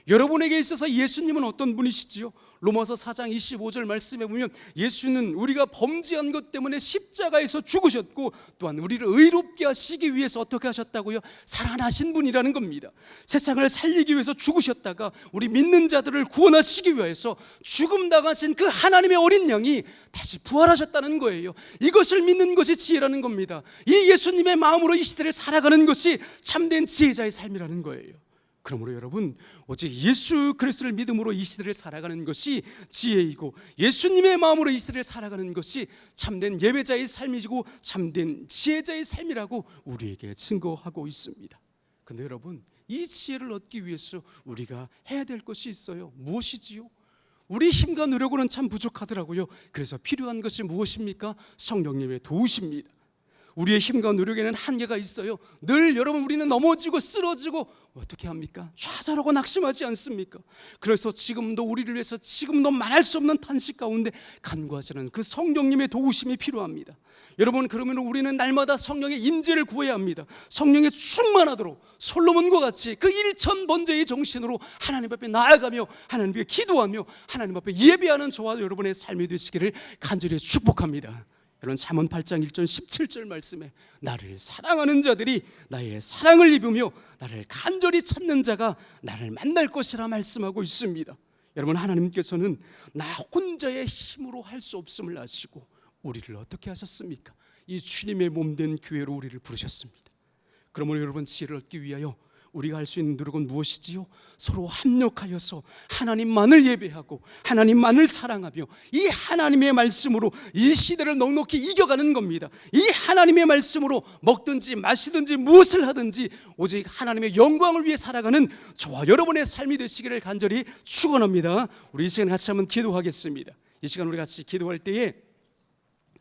여러분에게 있어서 예수님은 어떤 분이시지요? 로마서 4장 25절 말씀에 보면 예수는 우리가 범죄한 것 때문에 십자가에서 죽으셨고 또한 우리를 의롭게 하시기 위해서 어떻게 하셨다고요? 살아나신 분이라는 겁니다. 세상을 살리기 위해서 죽으셨다가 우리 믿는 자들을 구원하시기 위해서 죽음 당하신 그 하나님의 어린 양이 다시 부활하셨다는 거예요. 이것을 믿는 것이 지혜라는 겁니다. 이 예수님의 마음으로 이 시대를 살아가는 것이 참된 지혜자의 삶이라는 거예요. 그러므로 여러분, 오직 예수 그리스도를 믿음으로 이 시대를 살아가는 것이 지혜이고 예수님의 마음으로 이 시대를 살아가는 것이 참된 예배자의 삶이고 참된 지혜자의 삶이라고 우리에게 증거하고 있습니다. 그런데 여러분, 이 지혜를 얻기 위해서 우리가 해야 될 것이 있어요. 무엇이지요? 우리 힘과 노력으로는 참 부족하더라고요. 그래서 필요한 것이 무엇입니까? 성령님의 도우십니다. 우리의 힘과 노력에는 한계가 있어요. 늘 여러분, 우리는 넘어지고 쓰러지고 어떻게 합니까? 좌절하고 낙심하지 않습니까? 그래서 지금도 우리를 위해서 지금도 말할 수 없는 탄식 가운데 간구하시는 그 성령님의 도우심이 필요합니다. 여러분, 그러면 우리는 날마다 성령의 임재를 구해야 합니다. 성령의 충만하도록 솔로몬과 같이 그 일천번제의 정신으로 하나님 앞에 나아가며 하나님 앞에 기도하며 하나님 앞에 예배하는 저와 여러분의 삶이 되시기를 간절히 축복합니다. 여러분, 잠언 8장 1절 17절 말씀에 나를 사랑하는 자들이 나의 사랑을 입으며 나를 간절히 찾는 자가 나를 만날 것이라 말씀하고 있습니다. 여러분, 하나님께서는 나 혼자의 힘으로 할 수 없음을 아시고 우리를 어떻게 하셨습니까? 이 주님의 몸된 교회로 우리를 부르셨습니다. 그러므로 여러분, 지혜를 얻기 위하여 우리가 할 수 있는 노력은 무엇이지요? 서로 합력하여서 하나님만을 예배하고 하나님만을 사랑하며 이 하나님의 말씀으로 이 시대를 넉넉히 이겨가는 겁니다. 이 하나님의 말씀으로 먹든지 마시든지 무엇을 하든지 오직 하나님의 영광을 위해 살아가는 저와 여러분의 삶이 되시기를 간절히 축원합니다. 우리 이 시간 같이 한번 기도하겠습니다. 이 시간 우리 같이 기도할 때에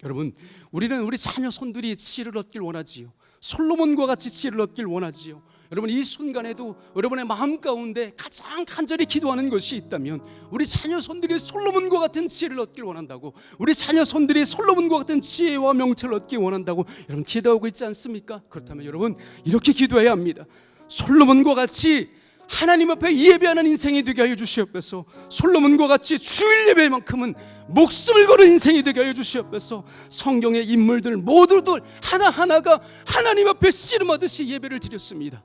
여러분, 우리는 우리 자녀 손들이 지혜를 얻길 원하지요. 솔로몬과 같이 지혜를 얻길 원하지요. 여러분, 이 순간에도 여러분의 마음 가운데 가장 간절히 기도하는 것이 있다면 우리 자녀 손들이 솔로몬과 같은 지혜를 얻길 원한다고, 우리 자녀 손들이 솔로몬과 같은 지혜와 명철을 얻길 원한다고 여러분 기도하고 있지 않습니까? 그렇다면 여러분, 이렇게 기도해야 합니다. 솔로몬과 같이 하나님 앞에 예배하는 인생이 되게 하여 주시옵소서. 솔로몬과 같이 주일 예배만큼은 목숨을 거는 인생이 되게 하여 주시옵소서. 성경의 인물들 모두들 하나하나가 하나님 앞에 씨름하듯이 예배를 드렸습니다.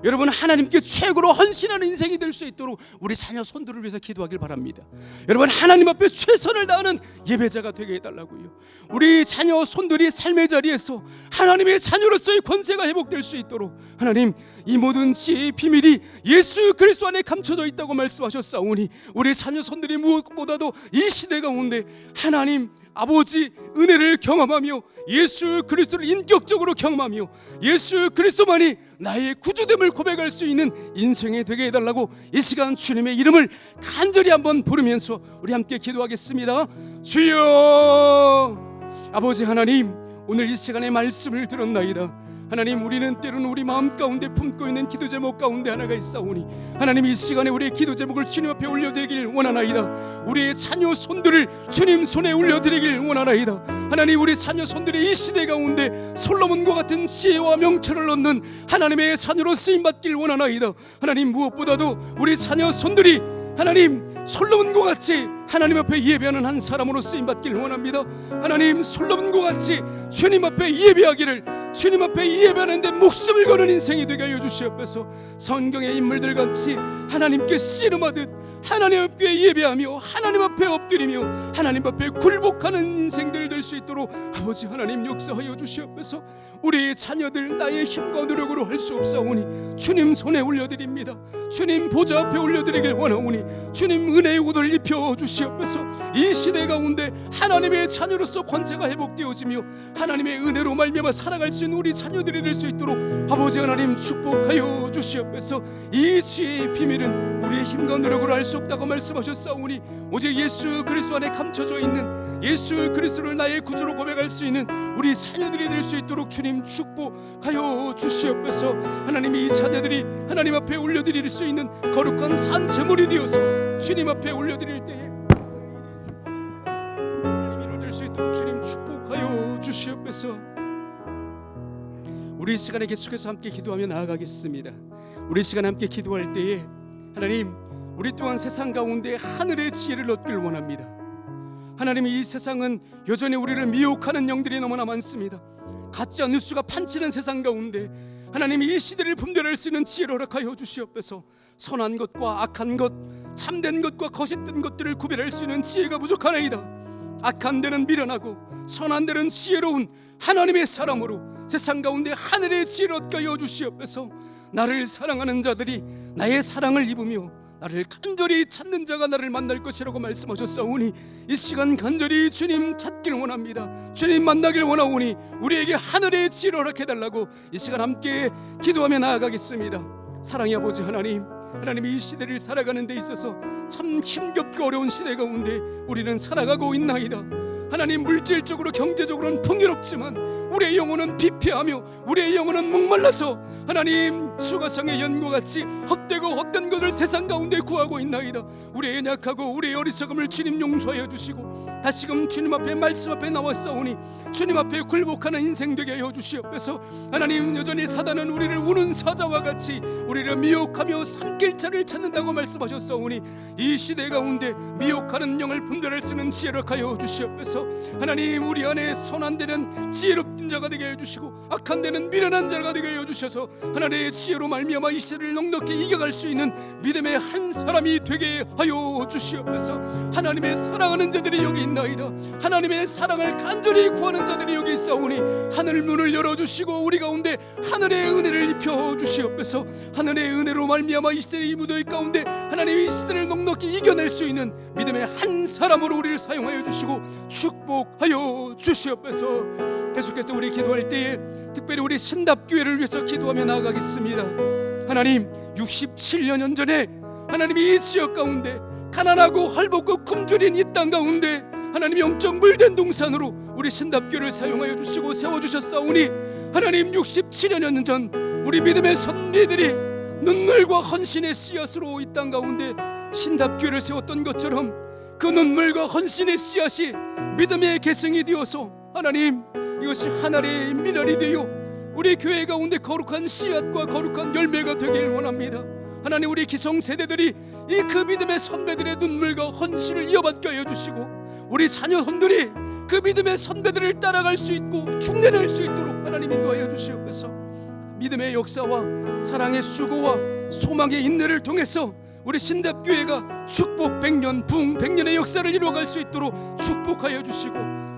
여러분, 하나님께 최고로 헌신하는 인생이 될 수 있도록 우리 자녀 손들을 위해서 기도하길 바랍니다. 여러분, 하나님 앞에 최선을 다하는 예배자가 되게 해달라고요. 우리 자녀 손들이 삶의 자리에서 하나님의 자녀로서의 권세가 회복될 수 있도록 하나님, 이 모든 지혜의 비밀이 예수 그리스도 안에 감춰져 있다고 말씀하셨사오니 우리 자녀 손들이 무엇보다도 이 시대 가운데 하나님 아버지 은혜를 경험하며 예수 그리스도를 인격적으로 경험하며 예수 그리스도만이 나의 구주됨을 고백할 수 있는 인생이 되게 해달라고 이 시간 주님의 이름을 간절히 한번 부르면서 우리 함께 기도하겠습니다. 주여, 아버지 하나님, 오늘 이 시간에 말씀을 들었나이다. 하나님, 우리는 때로는 우리 마음 가운데 품고 있는 기도 제목 가운데 하나가 있사오니 하나님, 이 시간에 우리의 기도 제목을 주님 앞에 올려드리길 원하나이다. 우리의 자녀 손들을 주님 손에 올려드리길 원하나이다. 하나님, 우리 자녀 손들이 이 시대 가운데 솔로몬과 같은 지혜와 명철을 얻는 하나님의 자녀로 쓰임받길 원하나이다. 하나님, 무엇보다도 우리 자녀 손들이 하나님 솔로몬과 같이 하나님 앞에 예배하는 한 사람으로 쓰임받길 원합니다. 하나님, 솔로몬과 같이 주님 앞에 예배하기를, 주님 앞에 예배하는데 목숨을 거는 인생이 되게 하여 주시옵소서. 성경의 인물들 같이 하나님께 씨름하듯 하나님 앞에 예배하며 하나님 앞에 엎드리며 하나님 앞에 굴복하는 인생들 될 수 있도록 아버지 하나님 역사하여 주시옵소서. 우리 자녀들 나의 힘과 노력으로 할 수 없사오니 주님 손에 올려드립니다. 주님 보좌 앞에 올려드리길 원하오니 주님 은혜의 옷을 입혀 주시옵소서. 이 시대 가운데 하나님의 자녀로서 권세가 회복되어지며 하나님의 은혜로 말미암아 살아갈 수 있는 우리 자녀들이 될 수 있도록 아버지 하나님 축복하여 주시옵소서. 이 지혜의 비밀은 우리의 힘과 노력으로 할 수 없다고 말씀하셨사오니 오직 예수 그리스도 안에 감춰져 있는 예수 그리스도를 나의 구주로 고백할 수 있는 우리 자녀들이 될 수 있도록 주님 축복하여 주시옵소서. 하나님, 이 자녀들이 하나님 앞에 올려드릴 수 있는 거룩한 산제물이 되어서 주님 앞에 올려드릴 때에 하나님 이루어질 수 있도록 주님 축복하여 주시옵소서. 우리 시간에 계속해서 함께 기도하며 나아가겠습니다. 우리 시간에 함께 기도할 때에 하나님, 우리 또한 세상 가운데 하늘의 지혜를 얻길 원합니다. 하나님, 이 세상은 여전히 우리를 미혹하는 영들이 너무나 많습니다. 가짜 뉴스가 판치는 세상 가운데 하나님, 이 시대를 분별할 수 있는 지혜를 허락하여 주시옵소서. 선한 것과 악한 것, 참된 것과 거짓된 것들을 구별할 수 있는 지혜가 부족하나이다. 악한 데는 미련하고 선한 데는 지혜로운 하나님의 사람으로 세상 가운데 하늘의 지혜를 얻게 하여 주시옵소서. 나를 사랑하는 자들이 나의 사랑을 입으며 나를 간절히 찾는 자가 나를 만날 것이라고 말씀하셨사오니 이 시간 간절히 주님 찾길 원합니다. 주님 만나길 원하오니 우리에게 하늘의 지혜를 허락해달라고 이 시간 함께 기도하며 나아가겠습니다. 사랑의 아버지 하나님, 하나님, 이 시대를 살아가는 데 있어서 참 힘겹고 어려운 시대 가운데 우리는 살아가고 있나이다. 하나님, 물질적으로 경제적으로는 풍요롭지만 우리의 영혼은 비피하며 우리의 영혼은 목말라서 하나님 수가성의 연과 같이 헛되고 헛된 것을 세상 가운데 구하고 있나이다. 우리의 연약하고 우리의 어리석음을 주님 용서하여 주시고 다시금 주님 앞에 말씀 앞에 나왔사오니 주님 앞에 굴복하는 인생 되게 하여 주시옵소서. 하나님, 여전히 사단은 우리를 우는 사자와 같이 우리를 미혹하며 삼킬 자를 찾는다고 말씀하셨사오니 이 시대 가운데 미혹하는 영을 분별할 수 있는 지혜를 하여 주시옵소서. 하나님, 우리 안에 선한 데는 지혜롭은 자가 되게 해주시고 악한 데는 미련한 자가 되게 해주셔서 하나님의 지혜로 말미암아 이 시대를 넉넉히 이겨갈 수 있는 믿음의 한 사람이 되게 하여 주시옵소서. 하나님의 사랑하는 자들이 여기 있나이다. 하나님의 사랑을 간절히 구하는 자들이 여기 있사오니 하늘 문을 열어주시고 우리 가운데 하늘의 은혜를 입혀 주시옵소서. 하늘의 은혜로 말미암아 이 시대의 무더위 가운데 하나님이 이 시대를 넉넉히 이겨낼 수 있는 믿음의 한 사람으로 우리를 사용하여 주시고 축복하여 주시옵소서. 계속해서 우리 기도할 때에 특별히 우리 신답교회를 위해서 기도하며 나아가겠습니다. 하나님, 67년 전에 하나님이 이 지역 가운데 가난하고 헐벗고 굶주린 이 땅 가운데 하나님 영적 물된 동산으로 우리 신답교회를 사용하여 주시고 세워주셨사오니 하나님, 67년 전 우리 믿음의 선비들이 눈물과 헌신의 씨앗으로 이 땅 가운데 신답교회를 세웠던 것처럼 그 눈물과 헌신의 씨앗이 믿음의 계승이 되어서 하나님, 이것이 하늘의 미랄이 되어 우리 교회 가운데 거룩한 씨앗과 거룩한 열매가 되길 원합니다. 하나님, 우리 기성세대들이 이 그 믿음의 선배들의 눈물과 헌신을 이어받게 하여 주시고 우리 자녀손들이 그 믿음의 선배들을 따라갈 수 있고 흉내낼 수 있도록 하나님 인도하여 주시옵소서. 믿음의 역사와 사랑의 수고와 소망의 인내를 통해서 우리 신답교회가 축복 100년, 부흥 100년의 역사를 이루어갈 수 있도록 축복하여 주시고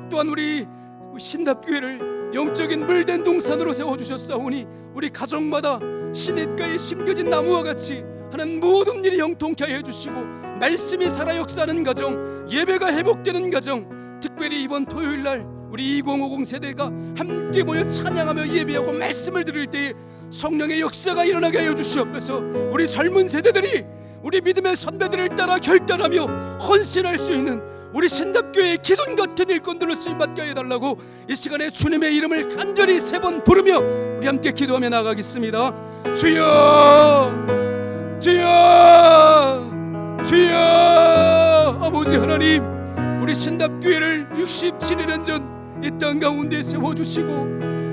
또한 우리 신답교회를 영적인 물된 동산으로 세워주셨사오니 우리 가정마다 시냇가에 심겨진 나무와 같이 하는 모든 일이 형통케 하여 주시고 말씀이 살아 역사하는 가정, 예배가 회복되는 가정, 특별히 이번 토요일날 우리 2050 세대가 함께 모여 찬양하며 예배하고 말씀을 들을 때에 성령의 역사가 일어나게 하여 주시옵소서. 우리 젊은 세대들이 우리 믿음의 선배들을 따라 결단하며 헌신할 수 있는 우리 신답교회의 기둥 같은 일꾼들로 쓰임받게 해달라고 이 시간에 주님의 이름을 간절히 3번 부르며 우리 함께 기도하며 나가겠습니다. 주여, 주여, 주여. 아버지 하나님, 우리 신답교회를 67년 전 이 땅 가운데 세워주시고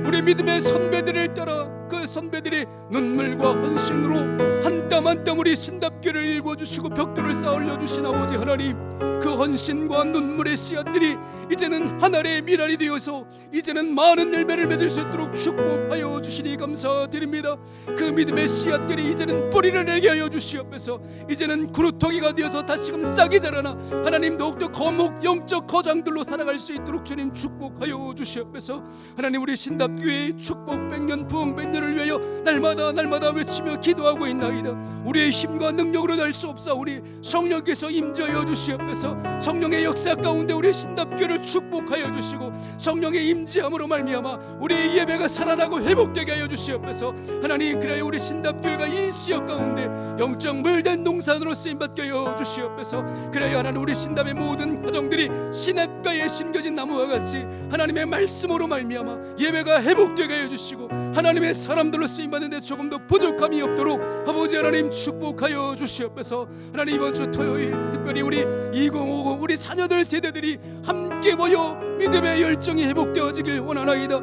우리 믿음의 선배들을 따라 그 선배들의 눈물과 헌신으로 한 땀 한 땀 우리 신답교회를 일궈주시고 벽돌을 쌓아올려주신 아버지 하나님, 그 헌신과 눈물의 씨앗들이 이제는 하늘의 미랄이 되어서 이제는 많은 열매를 맺을 수 있도록 축복하여 주시니 감사드립니다. 그 믿음의 씨앗들이 이제는 뿌리를 내게 하여 주시옵소서. 이제는 구루터기가 되어서 다시금 싹이 자라나 하나님 더욱더 거목 영적 거장들로 살아갈 수 있도록 주님 축복하여 주시옵소서. 하나님, 우리 신답교회의 축복 100년 부흥 100년을 위하여 날마다 외치며 기도하고 있나이다. 우리의 힘과 능력으로 날 수 없사오니 성령께서 임재하여 주시옵소서. 성령의 역사 가운데 우리 신답교회를 축복하여 주시고 성령의 임재함으로 말미암아 우리의 예배가 살아나고 회복되게 하여 주시옵소서. 하나님, 그래야 우리 신답교회가 이 지역 가운데 영적 물된 동산으로 쓰임받게 하여 주시옵소서. 그래야 하나님, 우리 신답의 모든 가정들이 시냇가에 심겨진 나무와 같이 하나님의 말씀으로 말미암아 예배가 회복되게 하여 주시고 하나님의 사람들로 쓰임받는데 조금 더 부족함이 없도록 아버지 하나님 축복하여 주시옵소서. 하나님, 이번 주 토요일 특별히 우리 2050 우리 자녀들 세대들이 함께 모여 믿음의 열정이 회복되어지길 원하나이다.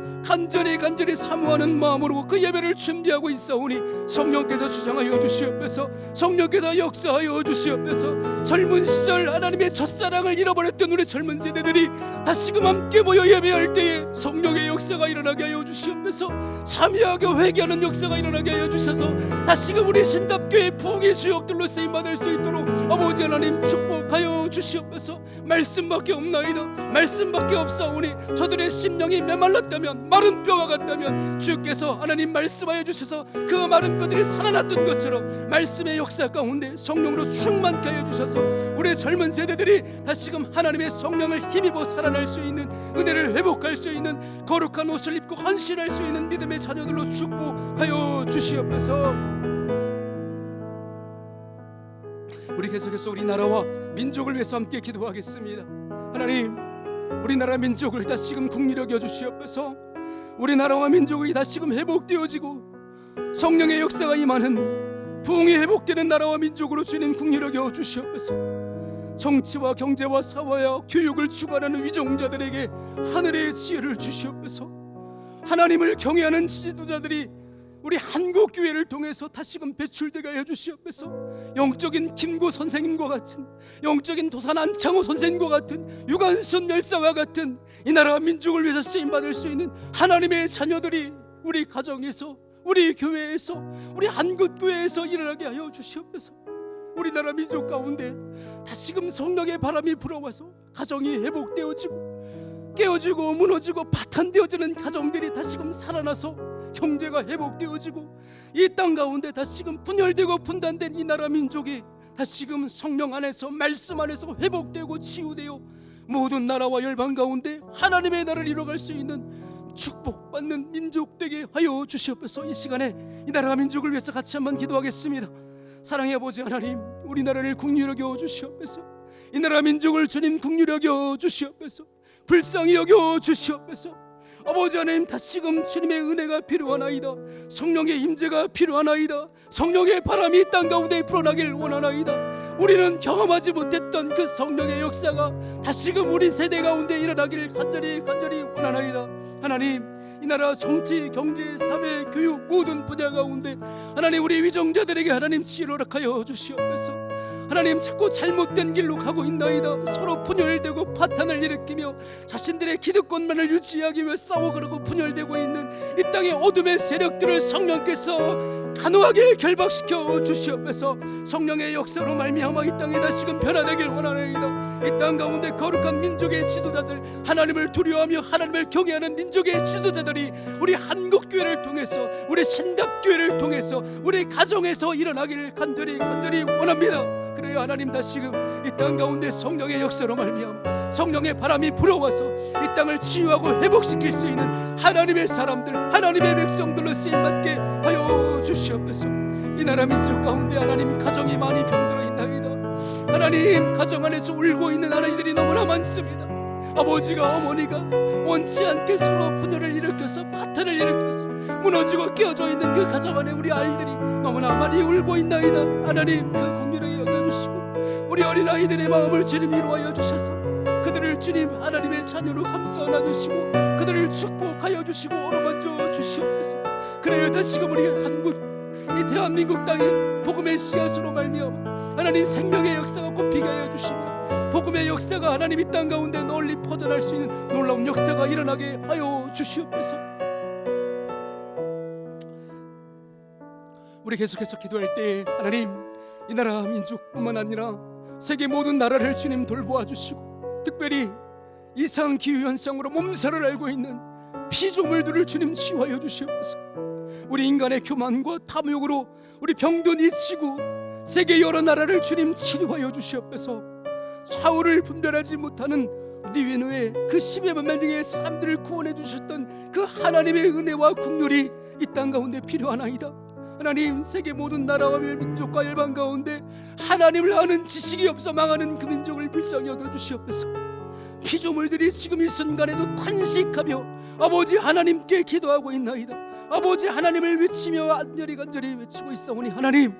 간절히 사모하는 마음으로 그 예배를 준비하고 있사오니 성령께서 주장하여 주시옵소서. 성령께서 역사하여 주시옵소서. 젊은 시절 하나님의 첫사랑을 잃어버렸던 우리 젊은 세대들이 다시금 함께 모여 예배할 때에 성령의 역사가 일어나게 하여 주시옵소서. 참여하고 회개하는 역사가 일어나게 하여 주셔서 다시금 우리 신답교회 부흥의 주역들로 쓰임받을 수 있도록 아버지 하나님 축복하여 주시옵소서. 말씀밖에 없나이다. 말씀밖에 없사오니 저들의 심령이 메말랐다면 마른 뼈가 같다면 주께서 하나님 말씀하여 주셔서 그 마른 뼈들이 살아났던 것처럼 말씀의 역사 가운데 성령으로 충만케 하여 주셔서 우리 젊은 세대들이 다시금 하나님의 성령을 힘입어 살아날 수 있는 은혜를 회복할 수 있는 거룩한 옷을 입고 헌신할 수 있는 믿음의 자녀들로 축복하여 주시옵소서. 우리 계속해서 우리 나라와 민족을 위해서 함께 기도하겠습니다. 하나님, 우리나라 민족을 다시금 국리로 여겨 주시옵소서. 우리나라와 민족이 다시금 회복되어지고 성령의 역사가 임하는 부흥이 회복되는 나라와 민족으로 주님 국리로 여겨 주시옵소서. 정치와 경제와 사회와 교육을 주관하는 위정자들에게 하늘의 지혜를 주시옵소서. 하나님을 경외하는 지도자들이 우리 한국교회를 통해서 다시금 배출되게 하여 주시옵소서. 영적인 김구 선생님과 같은, 영적인 도산 안창호 선생님과 같은, 유관순 열사와 같은 이 나라 민족을 위해서 쓰임받을 수 있는 하나님의 자녀들이 우리 가정에서, 우리 교회에서, 우리 한국교회에서 일어나게 하여 주시옵소서. 우리나라 민족 가운데 다시금 성령의 바람이 불어와서 가정이 회복되어지고 깨어지고 무너지고 파탄되어지는 가정들이 다시금 살아나서 경제가 회복되어지고 이 땅 가운데 다시금 분열되고 분단된 이 나라 민족이 다시금 성령 안에서 말씀 안에서 회복되고 치유되어 모든 나라와 열방 가운데 하나님의 나라를 이뤄갈 수 있는 축복받는 민족 되게 하여 주시옵소서. 이 시간에 이 나라 민족을 위해서 같이 한번 기도하겠습니다. 사랑의 아버지 하나님, 우리나라를 국리로 여겨 주시옵소서. 이 나라 민족을 주님 국리로 여겨 주시옵소서. 불쌍히 여겨 주시옵소서. 아버지 하나님, 다시금 주님의 은혜가 필요하나이다. 성령의 임재가 필요하나이다. 성령의 바람이 이 땅 가운데 불어나길 원하나이다. 우리는 경험하지 못했던 그 성령의 역사가 다시금 우리 세대 가운데 일어나길 간절히 원하나이다. 하나님, 이 나라 정치, 경제, 사회, 교육 모든 분야 가운데 하나님 우리 위정자들에게 하나님 지혜를 허락하여 주시옵소서. 하나님, 자꾸 잘못된 길로 가고 있나이다. 서로 분열되고 파탄을 일으키며 자신들의 기득권만을 유지하기 위해 싸워가고 분열되고 있는 이 땅의 어둠의 세력들을 성령께서 단호하게 결박시켜 주시옵소서. 성령의 역사로 말미암아 이 땅에 다시금 변화되길 원하나이다. 이 땅 가운데 거룩한 민족의 지도자들, 하나님을 두려워하며 하나님을 경외하는 민족의 지도자들이 우리 한국교회를 통해서, 우리 신답교회를 통해서, 우리 가정에서 일어나길 간절히 원합니다. 그래요 하나님, 다시금 이 땅 가운데 성령의 역사로 말미암아 성령의 바람이 불어와서 이 땅을 치유하고 회복시킬 수 있는 하나님의 사람들, 하나님의 백성들로 쓰임받게 하여 주시옵소서. 이 나라 민족 가운데 하나님 가정이 많이 병들어 있나이다. 하나님 가정 안에서 울고 있는 아이들이 너무나 많습니다. 아버지가 어머니가 원치 않게 서로 분열을 일으켜서 파탄을 일으켜서 무너지고 깨어져 있는 그 가정 안에 우리 아이들이 너무나 많이 울고 있나이다. 하나님 그 긍휼히 여겨주시고 우리 어린아이들의 마음을 주님 이루어 주셔서 그들을 주님 하나님의 자녀로 감싸 안아주시고 그들을 축복하여 주시고 어루만져 주시옵소서. 그래요 다시금 우리 한국 이 대한민국 땅에 복음의 씨앗으로 말미암아 하나님 생명의 역사가 굽히게 하여 주시며 복음의 역사가 하나님 이 땅 가운데 널리 퍼져날 수 있는 놀라운 역사가 일어나게 하여 주시옵소서. 우리 계속해서 기도할 때 하나님 이 나라 민족뿐만 아니라 세계 모든 나라를 주님 돌보아 주시고 특별히 이상 기후 현상으로 몸살을 앓고 있는 피조물들을 주님 치유하여 주시옵소서. 우리 인간의 교만과 탐욕으로 우리 병도 잊히고 세계 여러 나라를 주님 치료하여 주시옵소서. 좌우를 분별하지 못하는 니느웨의 그 10여만 명의 사람들을 구원해 주셨던 그 하나님의 은혜와 긍휼이 이 땅 가운데 필요하나이다. 하나님 세계 모든 나라와 민족과 열방 가운데 하나님을 아는 지식이 없어 망하는 그 민족을 불쌍히 여겨 주시옵소서. 피조물들이 지금 이 순간에도 탄식하며 아버지 하나님께 기도하고 있나이다. 아버지 하나님을 외치며 간절히 외치고 있사오니 하나님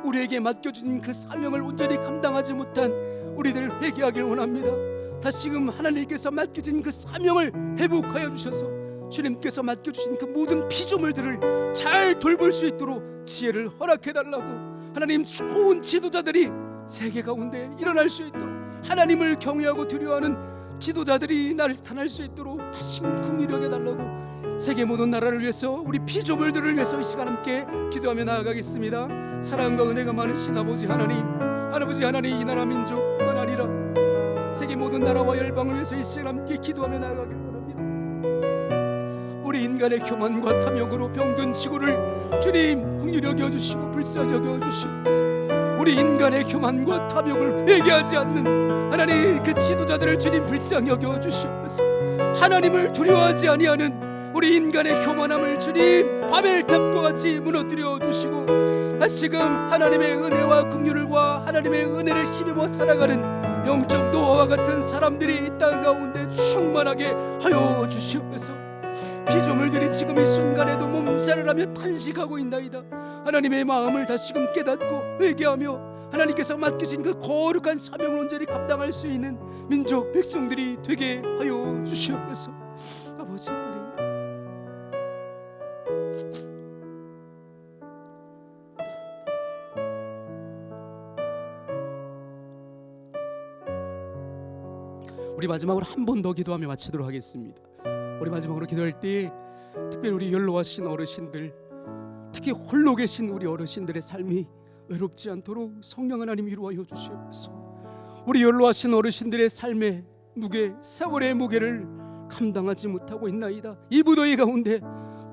우리에게 맡겨진 그 사명을 온전히 감당하지 못한 우리들 회개하길 원합니다. 다시금 하나님께서 맡겨진 그 사명을 회복하여 주셔서 주님께서 맡겨주신 그 모든 피조물들을 잘 돌볼 수 있도록 지혜를 허락해달라고 하나님 좋은 지도자들이 세계 가운데 일어날 수 있도록 하나님을 경외하고 두려워하는 지도자들이 나타날 수 있도록 다시금 긍휼히 여겨달라고 세계 모든 나라를 위해서 우리 피조물들을 위해서 이 시간 함께 기도하며 나아가겠습니다. 사랑과 은혜가 많으신 아버지 하나님 이 나라 민족뿐만 아니라 세계 모든 나라와 열방을 위해서 이 시간 함께 기도하며 나아가길 원합니다. 우리 인간의 교만과 탐욕으로 병든 지구를 주님 긍휼히 여겨주시고 불쌍히 여겨주시옵소서. 우리 인간의 교만과 탐욕을 회개하지 않는 하나님 그 지도자들을 주님 불쌍히 여겨주시옵소서. 하나님을 두려워하지 아니하는 우리 인간의 교만함을 주님 바벨탑과 같이 무너뜨려 주시고 다시금 하나님의 은혜와 긍휼과 하나님의 은혜를 힘입어 살아가는 영적 노아와 같은 사람들이 이 땅 가운데 충만하게 하여 주시옵소서. 피조물들이 지금 이 순간에도 몸살을 하며 탄식하고 있나이다. 하나님의 마음을 다시금 깨닫고 회개하며 하나님께서 맡기신 그 거룩한 사명을 온전히 감당할 수 있는 민족 백성들이 되게 하여 주시옵소서. 아버지 하나님 우리 마지막으로 한 번 더 기도하며 마치도록 하겠습니다. 우리 마지막으로 기도할 때 특별히 우리 연로하신 어르신들 특히 홀로 계신 우리 어르신들의 삶이 외롭지 않도록 성령 하나님 이루어여 주시옵소서. 우리 연로하신 어르신들의 삶의 무게 세월의 무게를 감당하지 못하고 있나이다. 이 무더위 가운데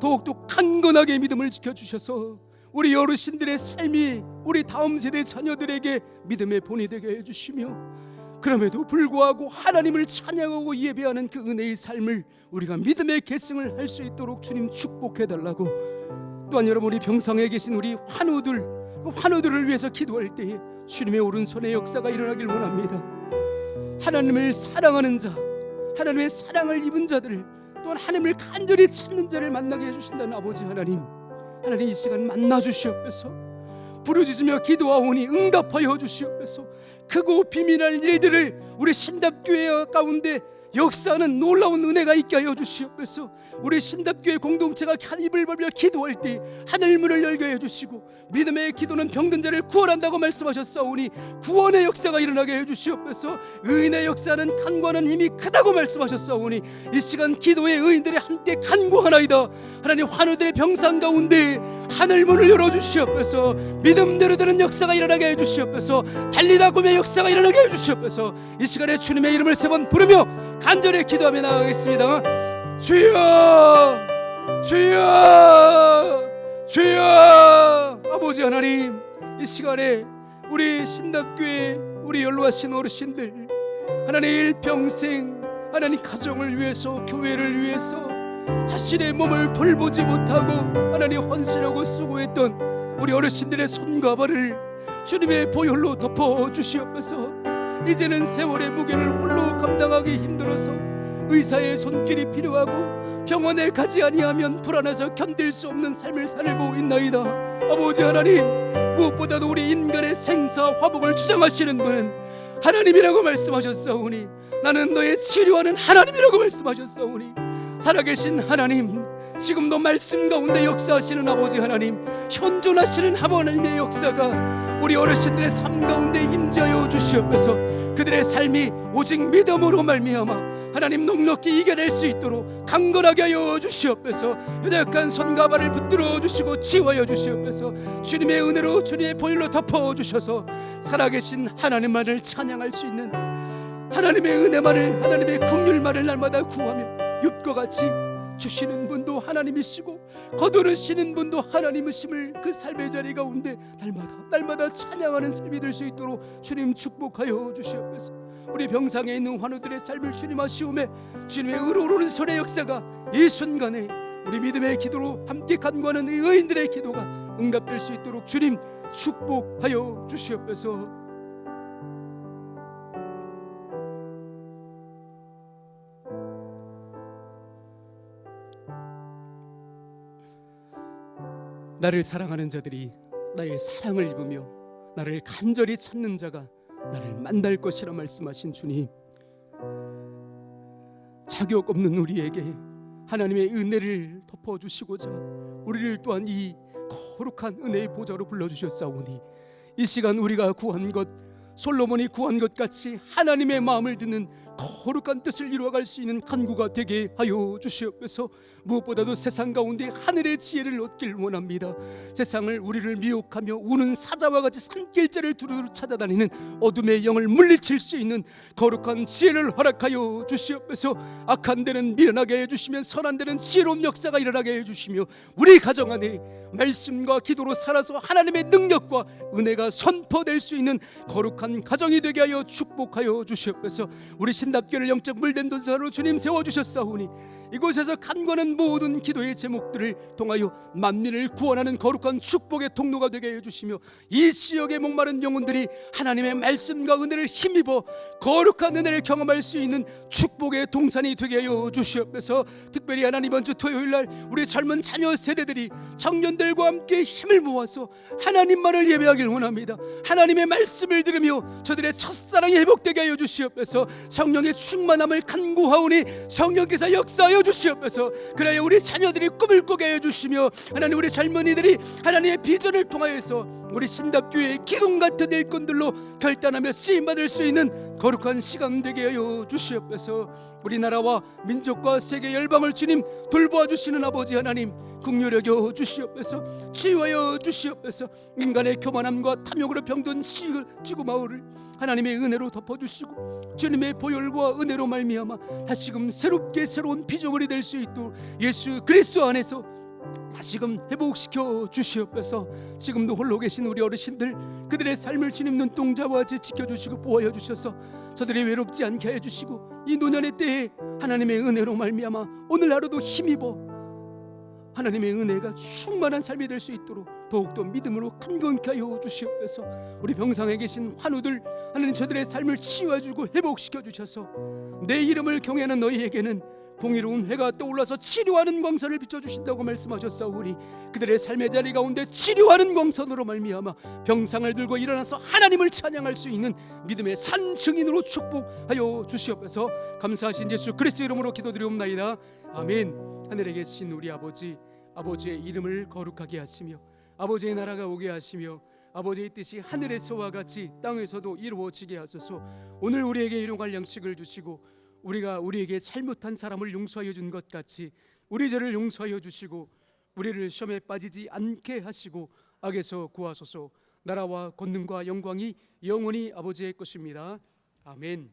더욱더 강건하게 믿음을 지켜주셔서 우리 어르신들의 삶이 우리 다음 세대 자녀들에게 믿음의 본이 되게 해주시며 그럼에도 불구하고 하나님을 찬양하고 예배하는 그 은혜의 삶을 우리가 믿음의 계승을 할 수 있도록 주님 축복해달라고 또한 여러분 우리 병상에 계신 우리 환우들 그 환우들을 위해서 기도할 때에 주님의 오른손의 역사가 일어나길 원합니다. 하나님을 사랑하는 자 하나님의 사랑을 입은 자들 또한 하나님을 간절히 찾는 자를 만나게 해주신다는 아버지 하나님 이 시간 만나 주시옵소서. 부르짖으며 기도하오니 응답하여 주시옵소서. 크고 비밀한 일들을 우리 신답교회 가운데 역사하는 놀라운 은혜가 있게 하여 주시옵소서. 우리 신답교회 공동체가 한 입을 벌며 기도할 때 하늘문을 열게 해주시고 믿음의 기도는 병든 자를 구원한다고 말씀하셨사오니 구원의 역사가 일어나게 해주시옵소서. 의인의 역사는 간구하는 힘이 크다고 말씀하셨사오니 이 시간 기도의 의인들이 함께 간구하나이다. 하나님 환우들의 병상 가운데 하늘문을 열어주시옵소서. 믿음대로 되는 역사가 일어나게 해주시옵소서. 달리다 꿈의 역사가 일어나게 해주시옵소서. 이 시간에 주님의 이름을 세 번 부르며 간절히 기도하며 나아가겠습니다. 주여 주여 주여. 아버지 하나님 이 시간에 우리 신답교회 우리 연로하신 어르신들 하나님 일평생 하나님 가정을 위해서 교회를 위해서 자신의 몸을 돌보지 못하고 하나님 헌신하고 수고했던 우리 어르신들의 손과 발을 주님의 보혈로 덮어주시옵소서. 이제는 세월의 무게를 홀로 감당하기 힘들어서 의사의 손길이 필요하고 병원에 가지 아니하면 불안해서 견딜 수 없는 삶을 살고 있나이다. 아버지 하나님, 무엇보다도 우리 인간의 생사 화복을 주장하시는 분은 하나님이라고 말씀하셨사오니 나는 너의 치료하는 하나님이라고 말씀하셨사오니 살아계신 하나님, 지금도 말씀 가운데 역사하시는 아버지 하나님, 현존하시는 하나님의 역사가 우리 어르신들의 삶 가운데 임재하여 주시옵소서. 그들의 삶이 오직 믿음으로 말미암아 하나님 넉넉히 이겨낼 수 있도록 강건하게 하여 주시옵소서. 연약한 손과 발을 붙들어 주시고 치유하여 주시옵소서. 주님의 은혜로 주님의 보혈로 덮어 주셔서 살아계신 하나님만을 찬양할 수 있는 하나님의 은혜만을, 하나님의 긍휼만을 날마다 구하며 욥과 같이 주시는 분도 하나님이시고 거두르시는 분도 하나님이심을 그 삶의 자리 가운데 날마다 찬양하는 삶이 될 수 있도록 주님 축복하여 주시옵소서. 우리 병상에 있는 환우들의 삶을 주님 아시오매 주님의 의로우는 손의 역사가 이 순간에 우리 믿음의 기도로 함께 간구하는 이 의인들의 기도가 응답될 수 있도록 주님 축복하여 주시옵소서. 나를 사랑하는 자들이 나의 사랑을 입으며 나를 간절히 찾는 자가 나를 만날 것이라 말씀하신 주님, 자격 없는 우리에게 하나님의 은혜를 덮어주시고자 우리를 또한 이 거룩한 은혜의 보좌로 불러주셨사오니 이 시간 우리가 구한 것, 솔로몬이 구한 것 같이 하나님의 마음을 듣는 거룩한 뜻을 이루어갈 수 있는 간구가 되게 하여 주시옵소서. 무엇보다도 세상 가운데 하늘의 지혜를 얻길 원합니다. 세상을 우리를 미혹하며 우는 사자와 같이 산길자를 두루두루 찾아다니는 어둠의 영을 물리칠 수 있는 거룩한 지혜를 허락하여 주시옵소서. 악한 데는 미련하게 해주시면 선한 데는 지혜로운 역사가 일어나게 해주시며 우리 가정 안에 말씀과 기도로 살아서 하나님의 능력과 은혜가 선포될 수 있는 거룩한 가정이 되게 하여 축복하여 주시옵소서. 우리 신답교를 영적 물된 도사로 주님 세워주셨사오니 이곳에서 간구하는 모든 기도의 제목들을 통하여 만민을 구원하는 거룩한 축복의 통로가 되게 해주시며 이 지역의 목마른 영혼들이 하나님의 말씀과 은혜를 힘입어 거룩한 은혜를 경험할 수 있는 축복의 동산이 되게 하여 주시옵소서. 특별히 하나님 이번 주 토요일날 우리 젊은 자녀 세대들이 청년들과 함께 힘을 모아서 하나님만을 예배하길 원합니다. 하나님의 말씀을 들으며 저들의 첫사랑이 회복되게 하여 주시옵소서. 성령의 충만함을 간구하오니 성령께서 역사하여 주시옵소서. 그래야 우리 자녀들이 꿈을 꾸게 하여 주시며 하나님 우리 젊은이들이 하나님의 비전을 통하여서 우리 신답교회의 기둥 같은 일꾼들로 결단하며 쓰임받을 수 있는 거룩한 시간 되게 하여 주시옵소서. 우리나라와 민족과 세계 열방을 주님 돌보아 주시는 아버지 하나님 긍휼히 여겨 주시옵소서. 치유하여 주시옵소서. 인간의 교만함과 탐욕으로 병든 지구 마을을 하나님의 은혜로 덮어주시고 주님의 보혈과 은혜로 말미암아 다시금 새롭게 새로운 피조물이 될 수 있도록 예수 그리스도 안에서 다시금 회복시켜 주시옵소서. 지금도 홀로 계신 우리 어르신들 그들의 삶을 주님 눈동자와 같이 지켜주시고 보호하여 주셔서 저들이 외롭지 않게 해주시고 이 노년의 때에 하나님의 은혜로 말미암아 오늘 하루도 힘입어 하나님의 은혜가 충만한 삶이 될 수 있도록 더욱더 믿음으로 간건케 하여 주시옵소서. 우리 병상에 계신 환우들 하나님 저들의 삶을 치유해주고 회복시켜 주셔서 내 이름을 경외하는 너희에게는 공의로운 회가 떠올라서 치료하는 광선을 비춰주신다고 말씀하셨사오니 그들의 삶의 자리 가운데 치료하는 광선으로 말미암아 병상을 들고 일어나서 하나님을 찬양할 수 있는 믿음의 산 증인으로 축복하여 주시옵소서. 감사하신 예수 그리스도 이름으로 기도드리옵나이다. 아멘. 하늘에 계신 우리 아버지, 아버지의 이름을 거룩하게 하시며 아버지의 나라가 오게 하시며 아버지의 뜻이 하늘에서와 같이 땅에서도 이루어지게 하소서. 오늘 우리에게 일용할 양식을 주시고 우리가 우리에게 잘못한 사람을 용서하여 준 것 같이 우리 죄를 용서하여 주시고 우리를 시험에 빠지지 않게 하시고 악에서 구하소서. 나라와 권능과 영광이 영원히 아버지의 것입니다. 아멘.